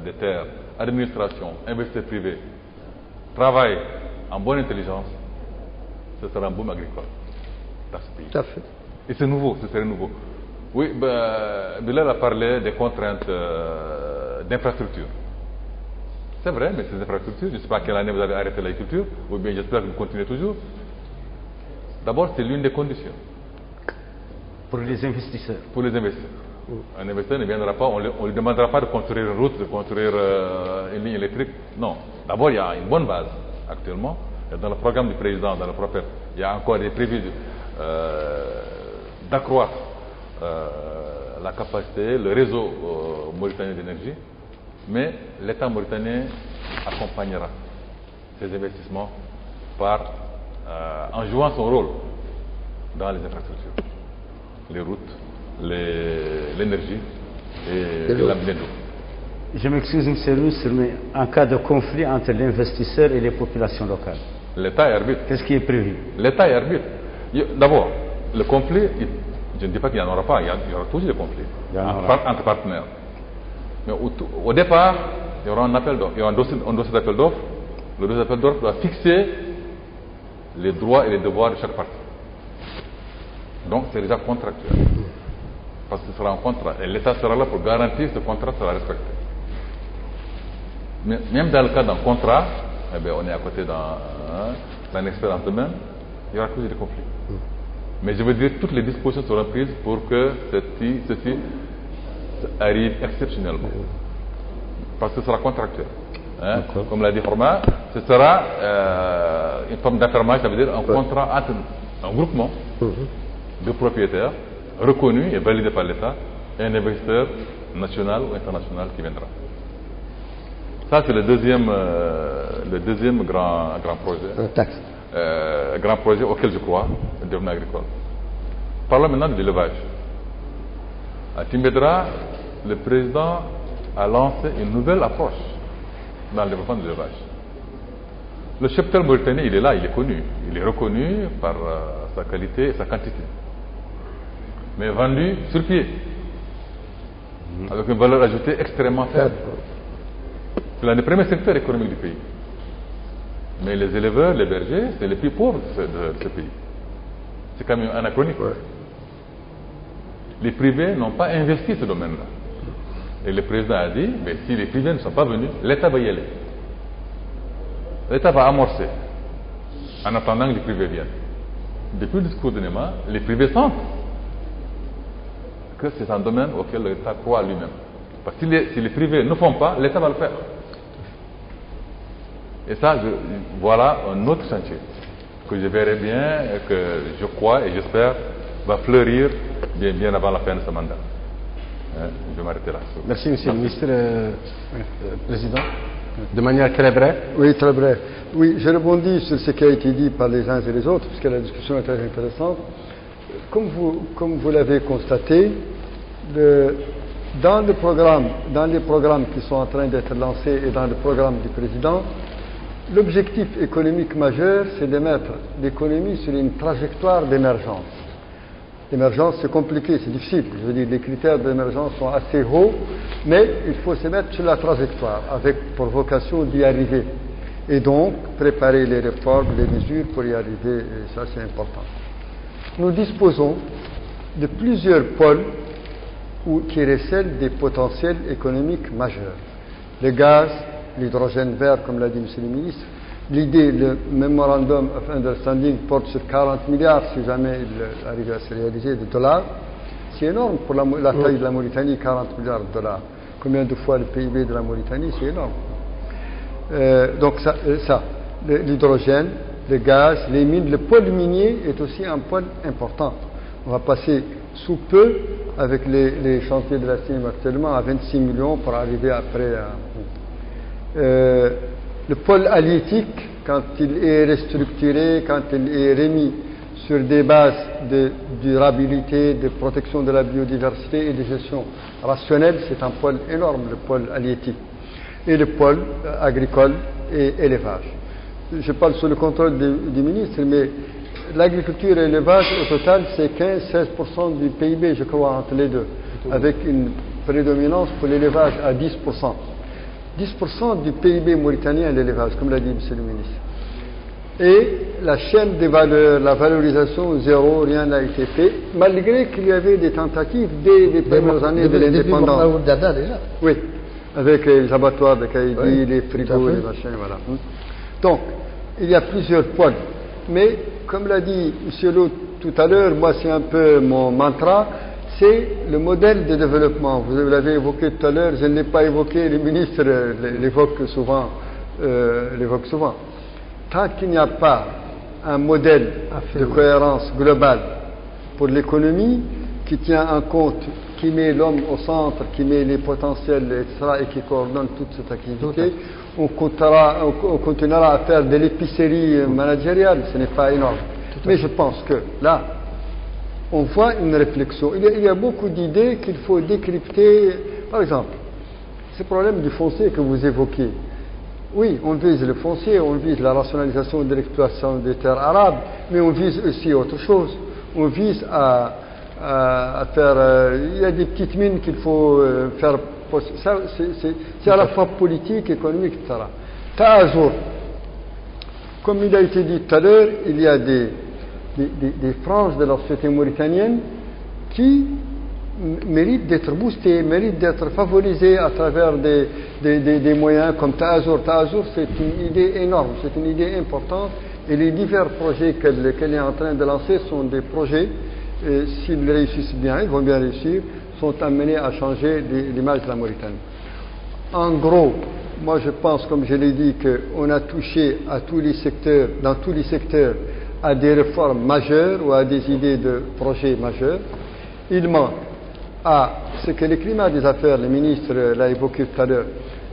des terres, administration, investisseurs privés, travail en bonne intelligence, ce sera un boom agricole dans ce pays. Tout à fait. Et c'est nouveau, ce serait nouveau. Oui, Bilal a parlé des contraintes d'infrastructure. C'est vrai, mais ces infrastructures, je ne sais pas quelle année vous avez arrêté l'agriculture, ou bien j'espère que vous continuez toujours. D'abord, c'est l'une des conditions. Pour les investisseurs. Pour les investisseurs. Un investisseur ne viendra pas, on ne lui demandera pas de construire une route, de construire une ligne électrique. Non. D'abord, il y a une bonne base actuellement. Et dans le programme du président, dans le prophète, il y a encore des prévus d'accroître la capacité, le réseau mauritanien d'énergie. Mais l'État mauritanien accompagnera ces investissements en jouant son rôle dans les infrastructures, les routes, l'énergie et l'habitat d'eau. Je m'excuse, M. Roussel, mais en cas de conflit entre l'investisseur et les populations locales, l'État est arbitre. qu'est-ce qui est prévu? L'État est arbitre. D'abord, le conflit, je ne dis pas qu'il n'y en aura pas, il y aura toujours des conflits entre partenaires. Mais au départ, il y aura un appel d'offres, il y aura un dossier d'appel d'offres. Le dossier d'appel d'offres doit fixer les droits et les devoirs de chaque partie. Donc c'est déjà contractuel. Parce que ce sera un contrat. Et l'État sera là pour garantir que ce contrat sera respecté. Mais même dans le cas d'un contrat, eh bien, on est à côté d'un expert en domaine, il y aura toujours des conflits. Mais je veux dire, toutes les dispositions seront prises pour que ceci arrive exceptionnellement. Parce que ce sera contractuel. Hein? Comme l'a dit Horma, ce sera une forme d'affermage, ça veut dire un contrat entre un groupement de propriétaires reconnu et validé par l'État et un investisseur national ou international qui viendra. Ça, c'est le deuxième grand projet. Grand projet auquel je crois, le développement agricole. Parlons maintenant de l'élevage. À Timbedra, le président a lancé une nouvelle approche dans le développement de l'élevage. Le cheptel mauritanien, il est là, il est connu. Il est reconnu par sa qualité et sa quantité. Mais vendu sur pied, avec une valeur ajoutée extrêmement faible. C'est l'un des premiers secteurs économiques du pays. Mais les éleveurs, les bergers, c'est les plus pauvres de ce pays. C'est quand même anachronique. Les privés n'ont pas investi ce domaine-là. Et le président a dit, mais si les privés ne sont pas venus, l'État va y aller. L'État va amorcer, en attendant que les privés viennent. Depuis le discours de Nema, les privés sentent que c'est un domaine auquel l'État croit lui-même. Parce que si les privés ne font pas, l'État va le faire. Et ça, voilà un autre chantier que je verrai bien, que je crois et j'espère va fleurir bien avant la fin de ce mandat. Je vais m'arrêter là. Merci, Monsieur le Ministre. Président, de manière très brève. Oui, très bref. Oui, je rebondis sur ce qui a été dit par les uns et les autres, puisque la discussion est très intéressante. Comme vous l'avez constaté, dans les programmes qui sont en train d'être lancés et dans le programme du président, l'objectif économique majeur, c'est de mettre l'économie sur une trajectoire d'émergence. L'émergence, c'est compliqué, c'est difficile. Je veux dire, les critères d'émergence sont assez hauts, mais il faut se mettre sur la trajectoire, avec pour vocation d'y arriver. Et donc, préparer les réformes, les mesures pour y arriver, et ça, c'est important. Nous disposons de plusieurs pôles qui recèlent des potentiels économiques majeurs. Le gaz, l'hydrogène vert, comme l'a dit M. le ministre. L'idée, le Memorandum of Understanding porte sur 40 milliards, si jamais il arrive à se réaliser, de dollars. C'est énorme pour la taille de la Mauritanie, 40 milliards de dollars. Combien de fois le PIB de la Mauritanie, c'est énorme. Donc l'hydrogène, le gaz, les mines, le pôle minier est aussi un pôle important. On va passer sous peu, avec les chantiers de la CIM actuellement, à 26 millions pour arriver après à... le pôle halieutique, quand il est restructuré, quand il est remis sur des bases de durabilité, de protection de la biodiversité et de gestion rationnelle, c'est un pôle énorme, le pôle halieutique. Et le pôle agricole et élevage. Je parle sous le contrôle du ministre, mais l'agriculture et l'élevage, au total, c'est 15-16% du PIB, je crois, entre les deux, avec une prédominance pour l'élevage à 10%. 10% du PIB mauritanien, l'élevage, comme l'a dit M. le ministre. Et la chaîne des valeurs, la valorisation, zéro, rien n'a été fait, malgré qu'il y avait des tentatives dès les premières années de l'indépendance. Déjà. Oui, avec les abattoirs de Kaïdi, les frigos, les machins, voilà. Donc, il y a plusieurs pôles. Mais, comme l'a dit M. Lo tout à l'heure, moi c'est un peu mon mantra, c'est le modèle de développement. Vous l'avez évoqué tout à l'heure, je ne l'ai pas évoqué, les ministres l'évoquent souvent. Tant qu'il n'y a pas un modèle de cohérence globale pour l'économie qui tient en compte, qui met l'homme au centre, qui met les potentiels, etc., et qui coordonne toute cette activité, on continuera à faire de l'épicerie managériale, ce n'est pas énorme. Mais je pense que là, on voit une réflexion. Il y a beaucoup d'idées qu'il faut décrypter. Par exemple, ce problème du foncier que vous évoquez. Oui, on vise le foncier, on vise la rationalisation de l'exploitation des terres arabes, mais on vise aussi autre chose. On vise à faire... il y a des petites mines qu'il faut faire C'est à la fois politique, économique, etc. Ta'azour, comme il a été dit tout à l'heure, il y a des franges de la société mauritanienne qui méritent d'être boostées, méritent d'être favorisées à travers des moyens comme Ta'azour. Ta'azour, c'est une idée énorme, c'est une idée importante, et les divers projets qu'elle est en train de lancer sont des projets, s'ils réussissent bien, ils vont bien réussir, sont amenés à changer l'image de la Mauritanie. En gros, moi je pense, comme je l'ai dit, qu'on a touché à tous les secteurs, dans tous les secteurs, à des réformes majeures ou à des idées de projets majeurs. Il manque à ce que le climat des affaires, le ministre l'a évoqué tout à l'heure,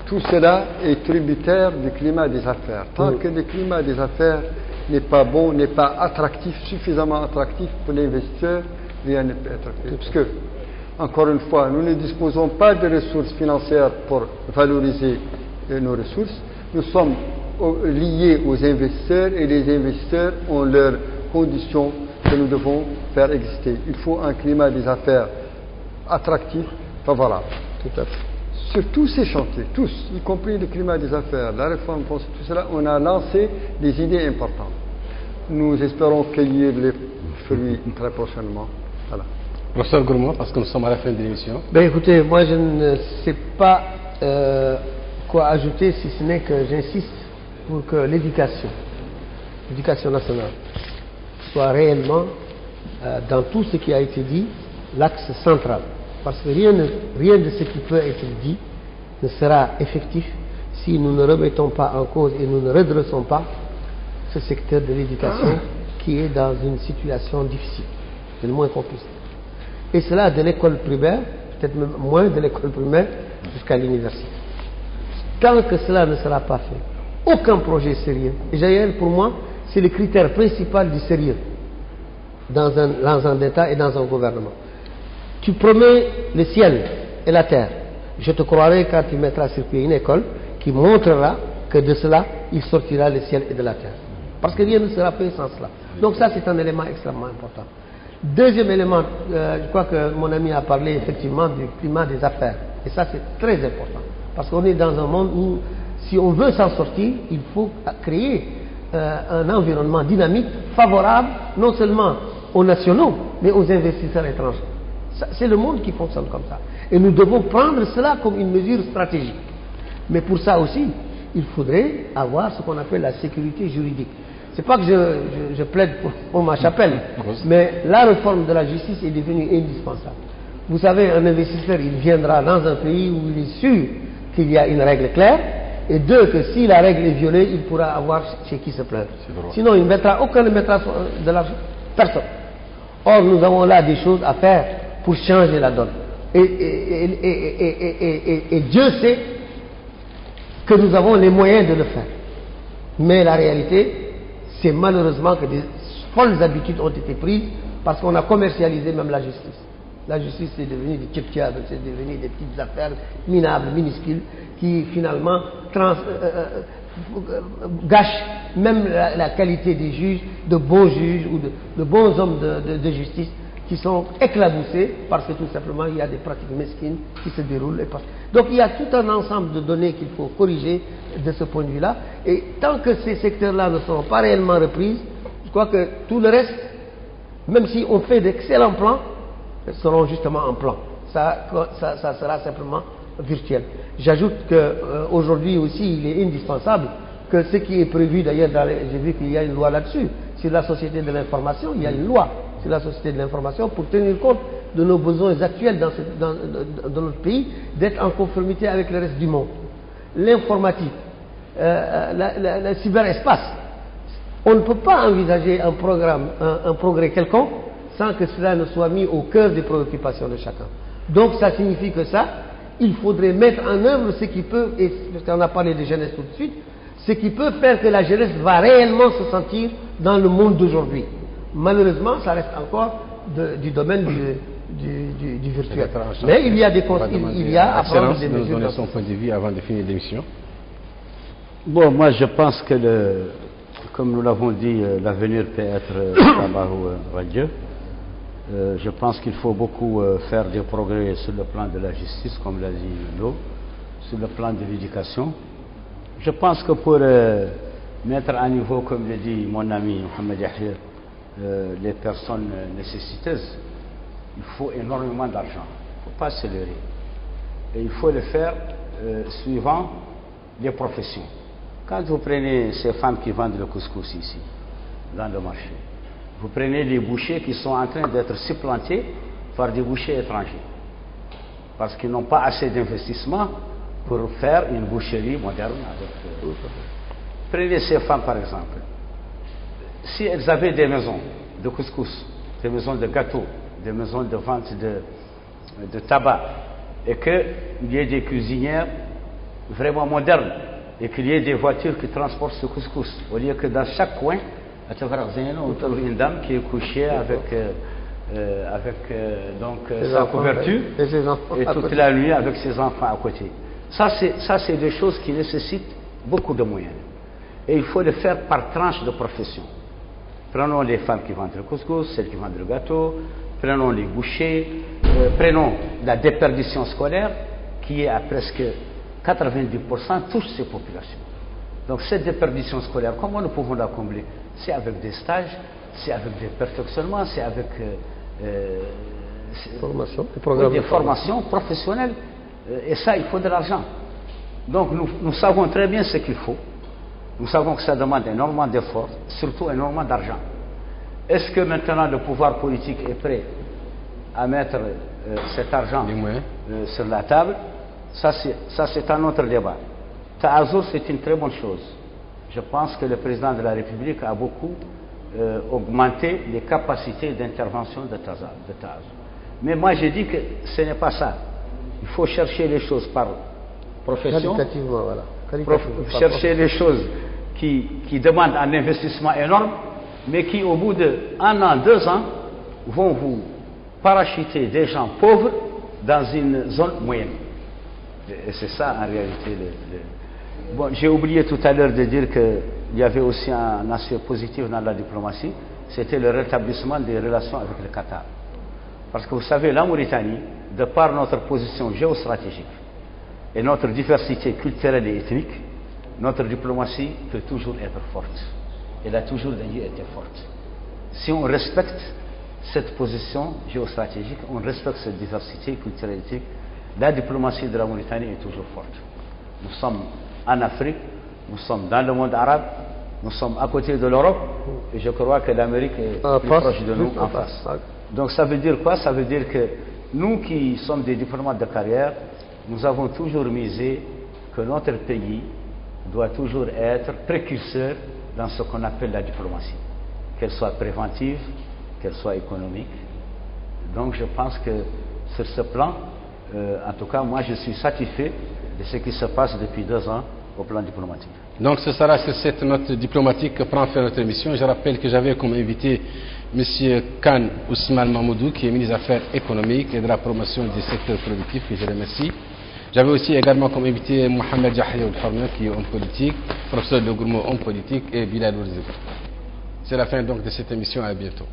tout cela est tributaire du climat des affaires. Tant que le climat des affaires n'est pas bon, n'est pas attractif, suffisamment attractif pour l'investisseur, rien ne peut être fait. Parce que, encore une fois, nous ne disposons pas de ressources financières pour valoriser nos ressources. Nous sommes liés aux investisseurs et les investisseurs ont leurs conditions que nous devons faire exister. Il faut un climat des affaires attractif, favorable. Tout à fait. Sur tous ces chantiers, tous, y compris le climat des affaires, la réforme, tout cela, on a lancé des idées importantes. Nous espérons cueillir les fruits très prochainement. Voilà. Professeur Gourmand, parce que nous sommes à la fin de l'émission. Ben écoutez, moi je ne sais pas quoi ajouter, si ce n'est que j'insiste pour que l'éducation nationale, soit réellement, dans tout ce qui a été dit, l'axe central. Parce que rien de ce qui peut être dit ne sera effectif si nous ne remettons pas en cause et nous ne redressons pas ce secteur de l'éducation qui est dans une situation difficile. C'est le moins qu'on puisse dire. Et cela de l'école primaire, peut-être même moins de l'école primaire, jusqu'à l'université. Tant que cela ne sera pas fait, aucun projet sérieux. Et d'ailleurs, pour moi, c'est le critère principal du sérieux dans un État et dans un gouvernement. Tu promets le ciel et la terre. Je te croirai quand tu mettras sur pied une école qui montrera que de cela, il sortira le ciel et de la terre. Parce que rien ne sera fait sans cela. Donc ça, c'est un élément extrêmement important. Deuxième élément, je crois que mon ami a parlé effectivement du climat des affaires. Et ça, c'est très important. Parce qu'on est dans un monde où, si on veut s'en sortir, il faut créer un environnement dynamique, favorable, non seulement aux nationaux, mais aux investisseurs étrangers. C'est le monde qui fonctionne comme ça. Et nous devons prendre cela comme une mesure stratégique. Mais pour ça aussi, il faudrait avoir ce qu'on appelle la sécurité juridique. C'est pas que je plaide pour ma chapelle, mais la réforme de la justice est devenue indispensable. Vous savez, un investisseur, il viendra dans un pays où il est sûr qu'il y a une règle claire, et deux, que si la règle est violée, il pourra avoir chez qui se plaindre. Sinon, aucun ne mettra de l'argent. Personne. Or, nous avons là des choses à faire pour changer la donne. Et Dieu sait que nous avons les moyens de le faire. Mais la réalité, c'est malheureusement que des folles habitudes ont été prises parce qu'on a commercialisé même la justice. La justice est devenue des tchèptiables, c'est devenu des petites affaires minables, minuscules, qui finalement gâchent même la qualité des juges, de bons juges ou de bons hommes de justice qui sont éclaboussés parce que tout simplement il y a des pratiques mesquines qui se déroulent. Donc il y a tout un ensemble de données qu'il faut corriger de ce point de vue-là. Et tant que ces secteurs-là ne seront pas réellement repris, je crois que tout le reste, même si on fait d'excellents plans, seront justement en plan. Ça sera simplement virtuel. J'ajoute qu'aujourd'hui aussi, il est indispensable que ce qui est prévu, d'ailleurs, j'ai vu qu'il y a une loi là-dessus, sur la société de l'information, il y a une loi sur la société de l'information pour tenir compte de nos besoins actuels dans notre pays, d'être en conformité avec le reste du monde. L'informatique, le cyberespace, on ne peut pas envisager un progrès quelconque sans que cela ne soit mis au cœur des préoccupations de chacun. Donc ça signifie que il faudrait mettre en œuvre ce qui peut, et on a parlé de jeunesse tout de suite, ce qui peut faire que la jeunesse va réellement se sentir dans le monde d'aujourd'hui. Malheureusement, ça reste encore du domaine du virtuel. Mais il y a à prendre des mesures. Donner son point de vue avant de finir l'émission. Bon, moi je pense que, comme nous l'avons dit, l'avenir peut être radieux. Je pense qu'il faut beaucoup faire des progrès sur le plan de la justice, comme l'a dit Lo, sur le plan de l'éducation. Je pense que pour mettre à niveau, comme le dit mon ami Mohamed Yahya, les personnes nécessiteuses, il faut énormément d'argent. Il ne faut pas se leurrer. Et il faut le faire suivant les professions. Quand vous prenez ces femmes qui vendent le couscous ici, dans le marché, vous prenez les bouchers qui sont en train d'être supplantés par des bouchers étrangers. Parce qu'ils n'ont pas assez d'investissement pour faire une boucherie moderne. Prenez ces femmes par exemple. Si elles avaient des maisons de couscous, des maisons de gâteaux, des maisons de vente de tabac, et qu'il y ait des cuisinières vraiment modernes, et qu'il y ait des voitures qui transportent ce couscous, au lieu que dans chaque coin, on trouve une dame qui est couchée avec sa couverture et toute la nuit avec ses enfants à côté. Ça, c'est des choses qui nécessitent beaucoup de moyens. Et il faut le faire par tranche de profession. Prenons les femmes qui vendent le couscous, celles qui vendent le gâteau, prenons les bouchers, prenons la déperdition scolaire qui est à presque 90% touche ces populations. Donc cette déperdition scolaire, comment nous pouvons la combler? C'est avec des stages, c'est avec des perfectionnements, c'est avec des formations professionnelles. Et ça, il faut de l'argent. Donc nous savons très bien ce qu'il faut. Nous savons que ça demande énormément d'efforts, surtout énormément d'argent. Est-ce que maintenant le pouvoir politique est prêt à mettre cet argent sur la table? Ça, c'est un autre débat. Ta'azour, c'est une très bonne chose. Je pense que le président de la République a beaucoup augmenté les capacités d'intervention de Ta'azour. Mais moi, j'ai dit que ce n'est pas ça. Il faut chercher les choses par profession, chercher les choses qui demandent un investissement énorme, mais qui, au bout d'1 an, 2 ans, vont vous parachuter des gens pauvres dans une zone moyenne. Et c'est ça, en réalité. Bon, j'ai oublié tout à l'heure de dire qu'il y avait aussi un aspect positif dans la diplomatie, c'était le rétablissement des relations avec le Qatar. Parce que vous savez, la Mauritanie, de par notre position géostratégique et notre diversité culturelle et ethnique, notre diplomatie peut toujours être forte. Elle a toujours d'ailleurs été forte. Si on respecte cette position géostratégique, on respecte cette diversité culturelle et ethnique, la diplomatie de la Mauritanie est toujours forte. Nous sommes en Afrique, nous sommes dans le monde arabe, nous sommes à côté de l'Europe, et je crois que l'Amérique est plus proche de nous en face. Donc ça veut dire quoi? Ça veut dire que nous qui sommes des diplomates de carrière, nous avons toujours misé que notre pays doit toujours être précurseur dans ce qu'on appelle la diplomatie, qu'elle soit préventive, qu'elle soit économique. Donc je pense que sur ce plan, en tout cas, moi je suis satisfait de ce qui se passe depuis 2 ans au plan diplomatique. Donc ce sera sur cette note diplomatique que prend fin notre émission. Je rappelle que j'avais comme invité M. Khan Ousmane Mahmoudou, qui est ministre des Affaires économiques et de la promotion du secteur productif, et je remercie. J'avais aussi également comme invité Mohamed Yahya Ould-Harma, qui est homme politique, professeur de Gourmand, homme politique, et Bilal Ourzeg. C'est la fin donc de cette émission, à bientôt.